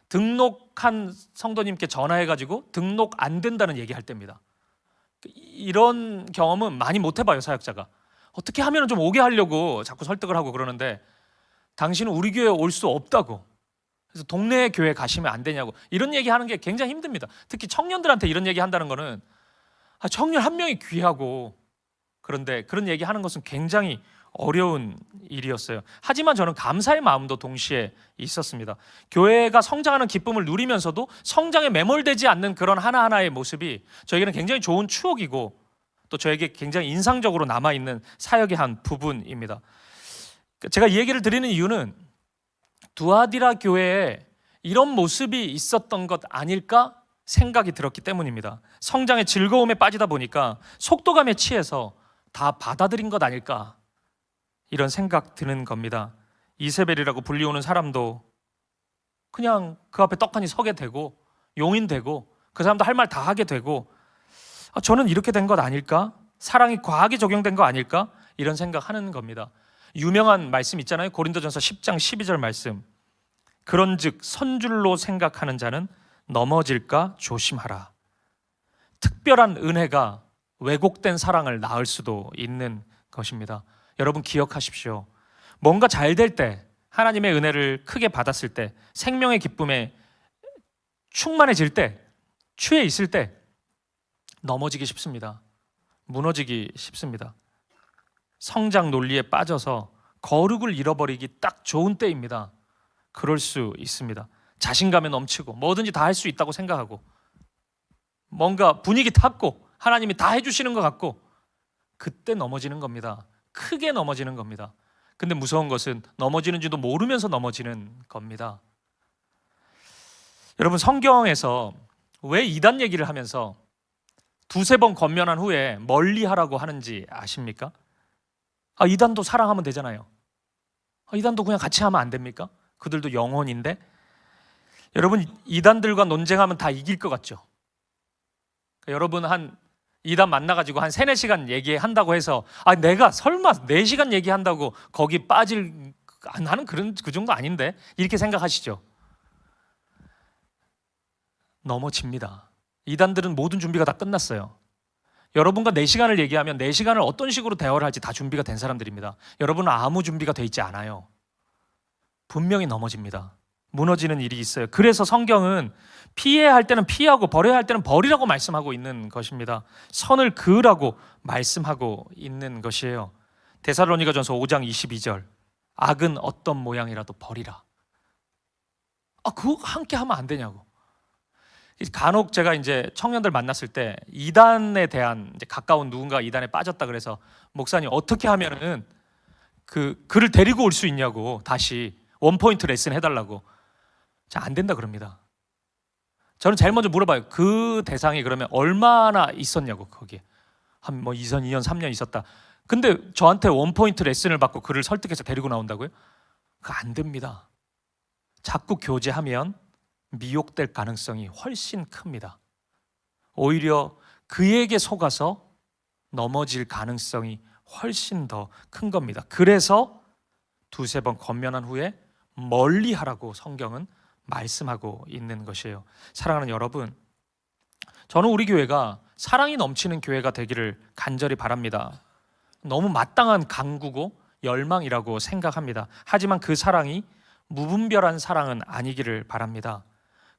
등록한 성도님께 전화해가지고 등록 안 된다는 얘기할 때입니다. 이런 경험은 많이 못 해봐요. 사역자가 어떻게 하면 좀 오게 하려고 자꾸 설득을 하고 그러는데 당신은 우리 교회에 올 수 없다고 그래서 동네 교회 가시면 안 되냐고 이런 얘기하는 게 굉장히 힘듭니다. 특히 청년들한테 이런 얘기 한다는 거는 청년 한 명이 귀하고 그런데 그런 얘기 하는 것은 굉장히 어려운 일이었어요. 하지만 저는 감사의 마음도 동시에 있었습니다. 교회가 성장하는 기쁨을 누리면서도 성장에 매몰되지 않는 그런 하나하나의 모습이 저에게는 굉장히 좋은 추억이고 또 저에게 굉장히 인상적으로 남아있는 사역의 한 부분입니다. 제가 이 얘기를 드리는 이유는 두아디라 교회에 이런 모습이 있었던 것 아닐까 생각이 들었기 때문입니다. 성장의 즐거움에 빠지다 보니까 속도감에 취해서 다 받아들인 것 아닐까 이런 생각 드는 겁니다. 이세벨이라고 불리우는 사람도 그냥 그 앞에 떡하니 서게 되고 용인되고 그 사람도 할 말 다 하게 되고 저는 이렇게 된 것 아닐까? 사랑이 과하게 적용된 거 아닐까? 이런 생각하는 겁니다. 유명한 말씀 있잖아요. 고린도전서 10장 12절 말씀. 그런즉 선줄로 생각하는 자는 넘어질까 조심하라. 특별한 은혜가 왜곡된 사랑을 낳을 수도 있는 것입니다. 여러분 기억하십시오. 뭔가 잘 될 때, 하나님의 은혜를 크게 받았을 때, 생명의 기쁨에 충만해질 때, 취해 있을 때 넘어지기 쉽습니다. 무너지기 쉽습니다. 성장 논리에 빠져서 거룩을 잃어버리기 딱 좋은 때입니다. 그럴 수 있습니다. 자신감에 넘치고 뭐든지 다 할 수 있다고 생각하고 뭔가 분위기 탔고 하나님이 다 해주시는 것 같고 그때 넘어지는 겁니다. 크게 넘어지는 겁니다. 근데 무서운 것은 넘어지는지도 모르면서 넘어지는 겁니다. 여러분 성경에서 왜 이단 얘기를 하면서 두세 번 권면한 후에 멀리하라고 하는지 아십니까? 이단도 사랑하면 되잖아요. 이단도 그냥 같이 하면 안 됩니까? 그들도 영혼인데. 여러분 이단들과 논쟁하면 다 이길 것 같죠? 여러분 한 이단 만나가지고 한 3-4시간 얘기한다고 해서 내가 설마 4시간 얘기한다고 거기 빠질 나는 그 정도 아닌데 이렇게 생각하시죠? 넘어집니다. 이단들은 모든 준비가 다 끝났어요. 여러분과 4시간을 얘기하면 4시간을 어떤 식으로 대화를 할지 다 준비가 된 사람들입니다. 여러분은 아무 준비가 돼 있지 않아요. 분명히 넘어집니다. 무너지는 일이 있어요. 그래서 성경은 피해야 할 때는 피하고 버려야 할 때는 버리라고 말씀하고 있는 것입니다. 선을 그으라고 말씀하고 있는 것이에요. 데살로니가전서 5장 22절 악은 어떤 모양이라도 버리라. 그거 함께 하면 안 되냐고. 간혹 제가 이제 청년들 만났을 때 이단에 대한 이제 가까운 누군가 이단에 빠졌다 그래서 목사님 어떻게 하면은 그를 데리고 올 수 있냐고 다시 원포인트 레슨 해달라고. 자, 안 된다 그럽니다. 저는 제일 먼저 물어봐요. 그 대상이 그러면 얼마나 있었냐고 거기에. 한 2년, 3년 있었다. 근데 저한테 원포인트 레슨을 받고 그를 설득해서 데리고 나온다고요? 그거 안 됩니다. 자꾸 교제하면 미혹될 가능성이 훨씬 큽니다. 오히려 그에게 속아서 넘어질 가능성이 훨씬 더 큰 겁니다. 그래서 2-3번 권면한 후에 멀리하라고 성경은 말씀하고 있는 것이에요. 사랑하는 여러분, 저는 우리 교회가 사랑이 넘치는 교회가 되기를 간절히 바랍니다. 너무 마땅한 간구고 열망이라고 생각합니다. 하지만 그 사랑이 무분별한 사랑은 아니기를 바랍니다.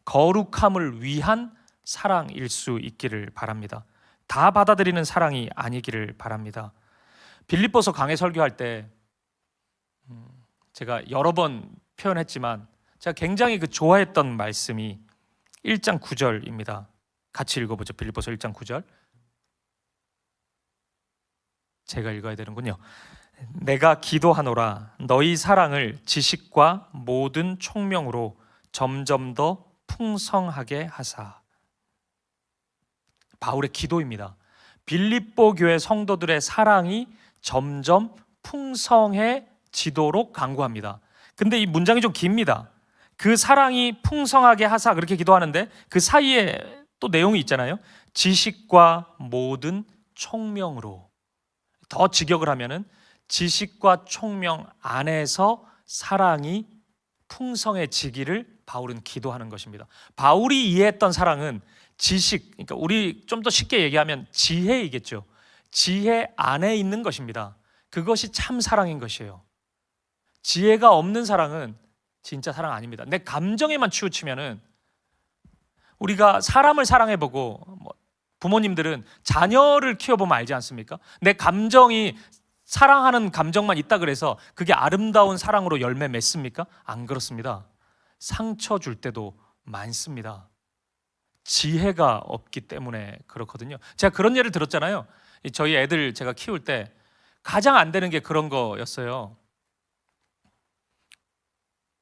거룩함을 위한 사랑일 수 있기를 바랍니다. 다 받아들이는 사랑이 아니기를 바랍니다. 빌립보서 강해 설교할 때 제가 여러 번 표현했지만 제가 굉장히 좋아했던 말씀이 1장 9절입니다. 같이 읽어보죠. 빌립보서 1장 9절. 제가 읽어야 되는군요. 내가 기도하노라 너희 사랑을 지식과 모든 총명으로 점점 더 풍성하게 하사. 바울의 기도입니다. 빌립보 교회 성도들의 사랑이 점점 풍성해지도록 간구합니다. 근데 이 문장이 좀 깁니다. 그 사랑이 풍성하게 하사 그렇게 기도하는데 그 사이에 또 내용이 있잖아요. 지식과 모든 총명으로. 더 직역을 하면은 지식과 총명 안에서 사랑이 풍성해지기를 바울은 기도하는 것입니다. 바울이 이해했던 사랑은 지식, 그러니까 우리 좀 더 쉽게 얘기하면 지혜이겠죠. 지혜 안에 있는 것입니다. 그것이 참 사랑인 것이에요. 지혜가 없는 사랑은 진짜 사랑 아닙니다. 내 감정에만 치우치면은 우리가 사람을 사랑해보고 부모님들은 자녀를 키워보면 알지 않습니까? 내 감정이 사랑하는 감정만 있다 그래서 그게 아름다운 사랑으로 열매 맺습니까? 안 그렇습니다. 상처 줄 때도 많습니다. 지혜가 없기 때문에 그렇거든요. 제가 그런 예를 들었잖아요. 저희 애들 제가 키울 때 가장 안 되는 게 그런 거였어요.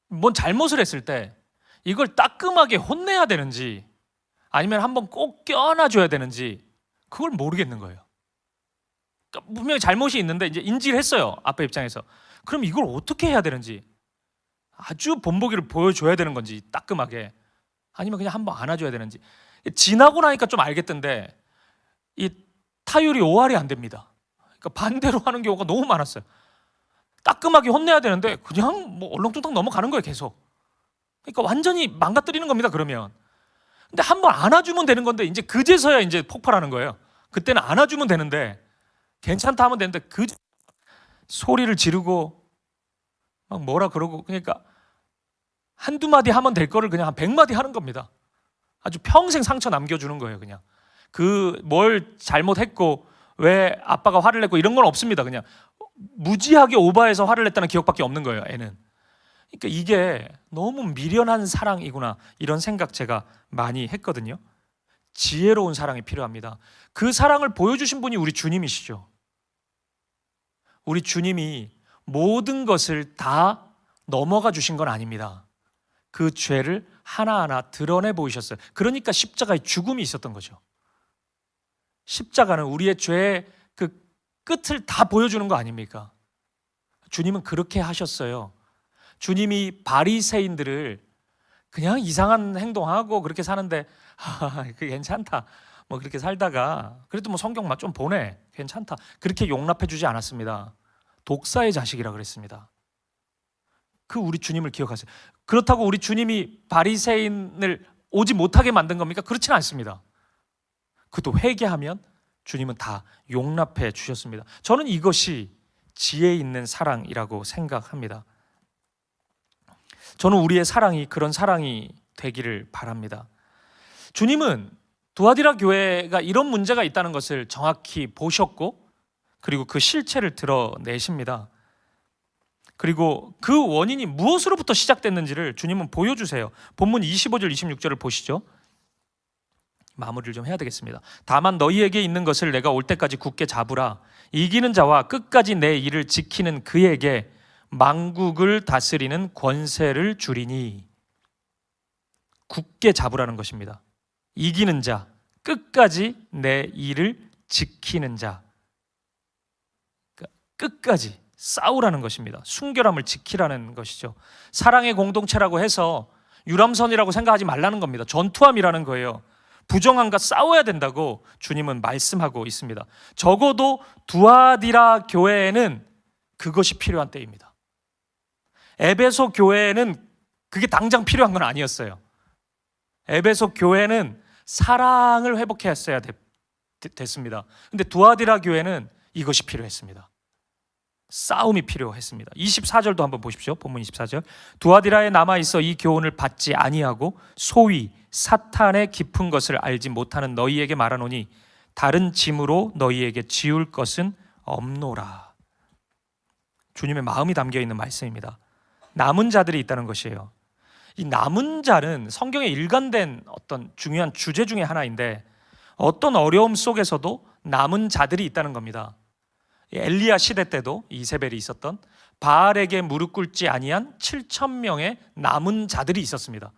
뭔 잘못을 했을 때 이걸 따끔하게 혼내야 되는지 아니면 한번 꼭 껴안아줘야 되는지 그걸 모르겠는 거예요. 그러니까 분명히 잘못이 있는데 이제 인지를 했어요. 아빠 입장에서. 그럼 이걸 어떻게 해야 되는지 아주 본보기를 보여줘야 되는 건지 따끔하게 아니면 그냥 한번 안아줘야 되는지 지나고 나니까 좀 알겠던데 이 타율이 5할이 안 됩니다. 그러니까 반대로 하는 경우가 너무 많았어요. 따끔하게 혼내야 되는데 그냥 얼렁뚱땅 넘어가는 거예요. 계속. 그러니까 완전히 망가뜨리는 겁니다. 그러면. 근데 한번 안아주면 되는 건데 이제 그제서야 이제 폭발하는 거예요. 그때는 안아주면 되는데 괜찮다 하면 되는데 그 소리를 지르고 막 뭐라 그러고, 그러니까 한두 마디 하면 될 거를 그냥 한 100마디 하는 겁니다. 아주 평생 상처 남겨주는 거예요. 그냥 그 뭘 잘못했고 왜 아빠가 화를 냈고 이런 건 없습니다. 그냥 무지하게 오버해서 화를 냈다는 기억밖에 없는 거예요, 애는. 그러니까 이게 너무 미련한 사랑이구나, 이런 생각 제가 많이 했거든요. 지혜로운 사랑이 필요합니다. 그 사랑을 보여주신 분이 우리 주님이시죠. 우리 주님이 모든 것을 다 넘어가 주신 건 아닙니다. 그 죄를 하나하나 드러내 보이셨어요. 그러니까 십자가의 죽음이 있었던 거죠. 십자가는 우리의 죄의 그 끝을 다 보여주는 거 아닙니까? 주님은 그렇게 하셨어요. 주님이 바리새인들을 그냥 이상한 행동하고 그렇게 사는데 그 괜찮다, 뭐 그렇게 살다가 그래도 뭐 성경만 좀 보내, 괜찮다, 그렇게 용납해 주지 않았습니다. 독사의 자식이라 그랬습니다. 그 우리 주님을 기억하세요. 그렇다고 우리 주님이 바리새인을 오지 못하게 만든 겁니까? 그렇지는 않습니다. 그것도 회개하면 주님은 다 용납해 주셨습니다. 저는 이것이 지혜 있는 사랑이라고 생각합니다. 저는 우리의 사랑이 그런 사랑이 되기를 바랍니다. 주님은 두아디라 교회가 이런 문제가 있다는 것을 정확히 보셨고, 그리고 그 실체를 드러내십니다. 그리고 그 원인이 무엇으로부터 시작됐는지를 주님은 보여주세요. 본문 25절 26절을 보시죠. 마무리를 좀 해야 되겠습니다. 다만 너희에게 있는 것을 내가 올 때까지 굳게 잡으라. 이기는 자와 끝까지 내 일을 지키는 그에게 만국을 다스리는 권세를 주리니. 굳게 잡으라는 것입니다. 이기는 자, 끝까지 내 일을 지키는 자. 그러니까 끝까지 싸우라는 것입니다. 순결함을 지키라는 것이죠. 사랑의 공동체라고 해서 유람선이라고 생각하지 말라는 겁니다. 전투함이라는 거예요. 부정함과 싸워야 된다고 주님은 말씀하고 있습니다. 적어도 두아디라 교회에는 그것이 필요한 때입니다. 에베소 교회에는 그게 당장 필요한 건 아니었어요. 에베소 교회는 사랑을 회복했어야 됐습니다. 근데 두아디라 교회는 이것이 필요했습니다. 싸움이 필요했습니다. 24절도 한번 보십시오. 본문 24절. 두아디라에 남아있어 이 교훈을 받지 아니하고 소위 사탄의 깊은 것을 알지 못하는 너희에게 말하노니 다른 짐으로 너희에게 지울 것은 없노라. 주님의 마음이 담겨있는 말씀입니다. 남은 자들이 있다는 것이에요. 이 남은 자는 성경에 일관된 어떤 중요한 주제 중에 하나인데, 어떤 어려움 속에서도 남은 자들이 있다는 겁니다. 엘리야 시대 때도 이세벨이 있었던, 바알에게 무릎 꿇지 아니한 7,000명의 남은 자들이 있었습니다.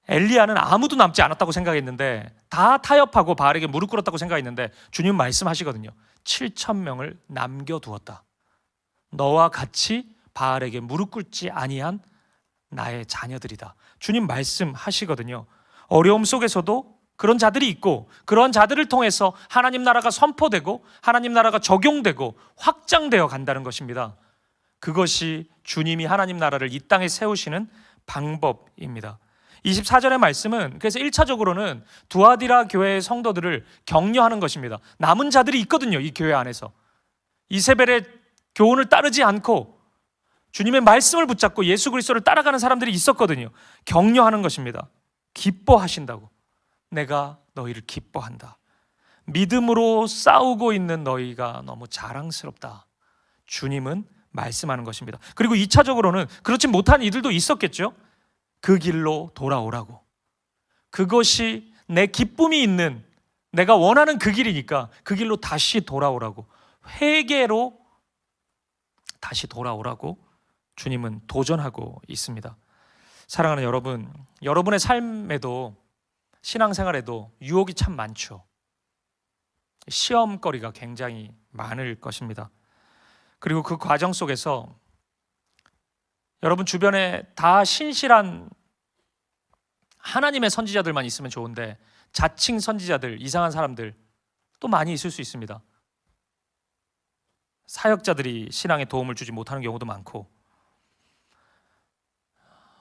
엘리야는 아무도 남지 않았다고 생각했는데, 다 타협하고 바알에게 무릎 꿇었다고 생각했는데 주님 말씀하시거든요. 7,000명을 남겨두었다. 너와 같이 바알에게 무릎 꿇지 아니한 나의 자녀들이다. 주님 말씀하시거든요. 어려움 속에서도 그런 자들이 있고, 그런 자들을 통해서 하나님 나라가 선포되고 하나님 나라가 적용되고 확장되어 간다는 것입니다. 그것이 주님이 하나님 나라를 이 땅에 세우시는 방법입니다. 24절의 말씀은 그래서 1차적으로는 두아디라 교회의 성도들을 격려하는 것입니다. 남은 자들이 있거든요. 이 교회 안에서 이세벨의 교훈을 따르지 않고 주님의 말씀을 붙잡고 예수 그리스도를 따라가는 사람들이 있었거든요. 격려하는 것입니다. 기뻐하신다고. 내가 너희를 기뻐한다. 믿음으로 싸우고 있는 너희가 너무 자랑스럽다. 주님은 말씀하는 것입니다. 그리고 2차적으로는 그렇지 못한 이들도 있었겠죠. 그 길로 돌아오라고. 그것이 내 기쁨이 있는, 내가 원하는 그 길이니까 그 길로 다시 돌아오라고, 회개로 다시 돌아오라고 주님은 도전하고 있습니다. 사랑하는 여러분, 여러분의 삶에도 신앙생활에도 유혹이 참 많죠. 시험거리가 굉장히 많을 것입니다. 그리고 그 과정 속에서 여러분 주변에 다 신실한 하나님의 선지자들만 있으면 좋은데 자칭 선지자들, 이상한 사람들 또 많이 있을 수 있습니다. 사역자들이 신앙에 도움을 주지 못하는 경우도 많고,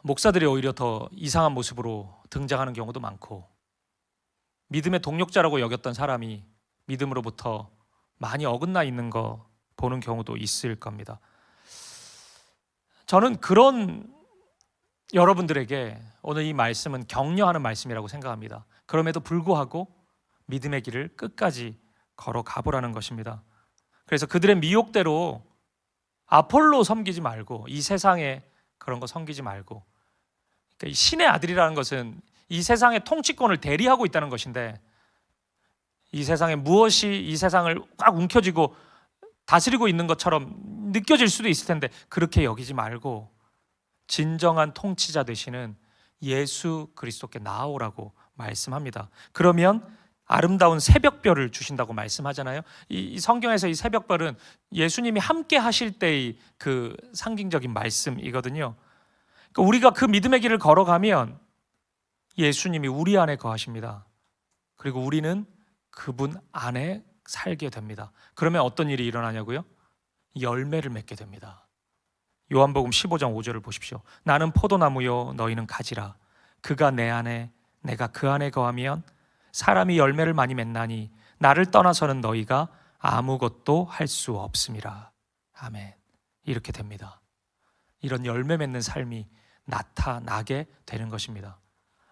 목사들이 오히려 더 이상한 모습으로 등장하는 경우도 많고, 믿음의 동력자라고 여겼던 사람이 믿음으로부터 많이 어긋나 있는 거 보는 경우도 있을 겁니다. 저는 그런 여러분들에게 오늘 이 말씀은 격려하는 말씀이라고 생각합니다. 그럼에도 불구하고 믿음의 길을 끝까지 걸어가 보라는 것입니다. 그래서 그들의 미혹대로 아폴로 섬기지 말고, 이 세상에 그런 거 섬기지 말고, 그러니까 이 신의 아들이라는 것은 이 세상의 통치권을 대리하고 있다는 것인데, 이 세상에 무엇이 이 세상을 꽉 움켜쥐고 다스리고 있는 것처럼 느껴질 수도 있을 텐데, 그렇게 여기지 말고 진정한 통치자 되시는 예수 그리스도께 나아오라고 말씀합니다. 그러면 아름다운 새벽별을 주신다고 말씀하잖아요. 이 성경에서 이 새벽별은 예수님이 함께 하실 때의 그 상징적인 말씀이거든요. 그러니까 우리가 그 믿음의 길을 걸어가면 예수님이 우리 안에 거하십니다. 그리고 우리는 그분 안에 살게 됩니다. 그러면 어떤 일이 일어나냐고요? 열매를 맺게 됩니다. 요한복음 15장 5절을 보십시오. 나는 포도나무요 너희는 가지라. 그가 내 안에 내가 그 안에 거하면 사람이 열매를 많이 맺나니 나를 떠나서는 너희가 아무것도 할 수 없음이라. 아멘. 이렇게 됩니다. 이런 열매 맺는 삶이 나타나게 되는 것입니다.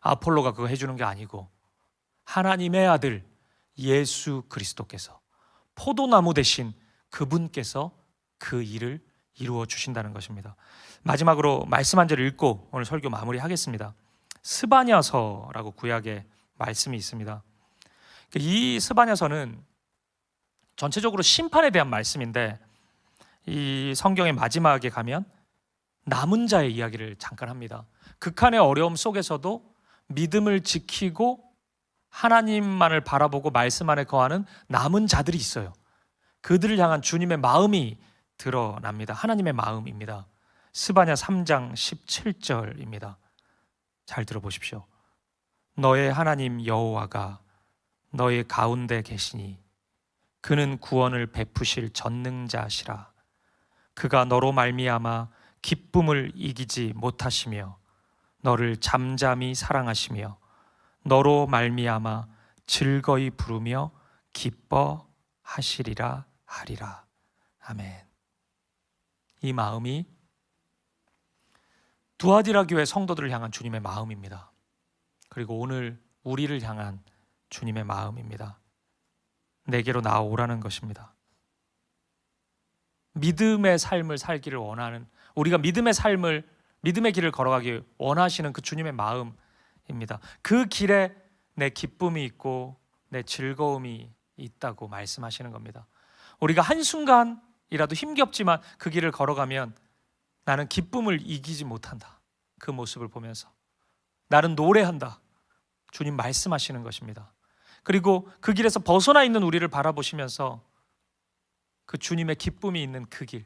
아폴로가 그거 해주는 게 아니고 하나님의 아들 예수 그리스도께서, 포도나무 대신 그분께서 그 일을 이루어 주신다는 것입니다. 마지막으로 말씀 한 절을 읽고 오늘 설교 마무리하겠습니다. 스바냐서라고 구약에 말씀이 있습니다. 이 스바냐서는 전체적으로 심판에 대한 말씀인데, 이 성경의 마지막에 가면 남은 자의 이야기를 잠깐 합니다. 극한의 어려움 속에서도 믿음을 지키고 하나님만을 바라보고 말씀 안에 거하는 남은 자들이 있어요. 그들을 향한 주님의 마음이 드러납니다. 하나님의 마음입니다. 스바냐 3장 17절입니다. 잘 들어보십시오. 너의 하나님 여호와가 너의 가운데 계시니 그는 구원을 베푸실 전능자시라. 그가 너로 말미암아 기쁨을 이기지 못하시며 너를 잠잠히 사랑하시며 너로 말미암아 즐거이 부르며 기뻐하시리라 하리라. 아멘. 이 마음이 두아디라 교회 성도들을 향한 주님의 마음입니다. 그리고 오늘 우리를 향한 주님의 마음입니다. 내게로 나오라는 것입니다. 믿음의 삶을 살기를 원하는, 우리가 믿음의 삶을, 믿음의 길을 걸어가기 원하시는 그 주님의 마음입니다. 그 길에 내 기쁨이 있고 내 즐거움이 있다고 말씀하시는 겁니다. 우리가 한순간이라도 힘겹지만 그 길을 걸어가면 나는 기쁨을 이기지 못한다. 그 모습을 보면서 나는 노래한다. 주님 말씀하시는 것입니다. 그리고 그 길에서 벗어나 있는 우리를 바라보시면서 그 주님의 기쁨이 있는 그 길,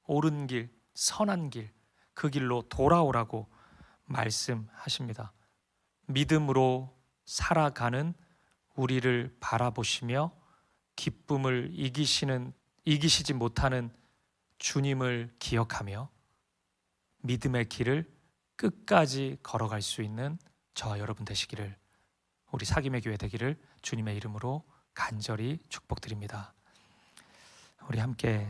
옳은 길, 선한 길, 그 길로 돌아오라고 말씀하십니다. 믿음으로 살아가는 우리를 바라보시며 기쁨을 이기시지 못하는 주님을 기억하며 믿음의 길을 끝까지 걸어갈 수 있는 저와 여러분 되시기를, 우리 사김의 교회 되기를 주님의 이름으로 간절히 축복드립니다. 우리 함께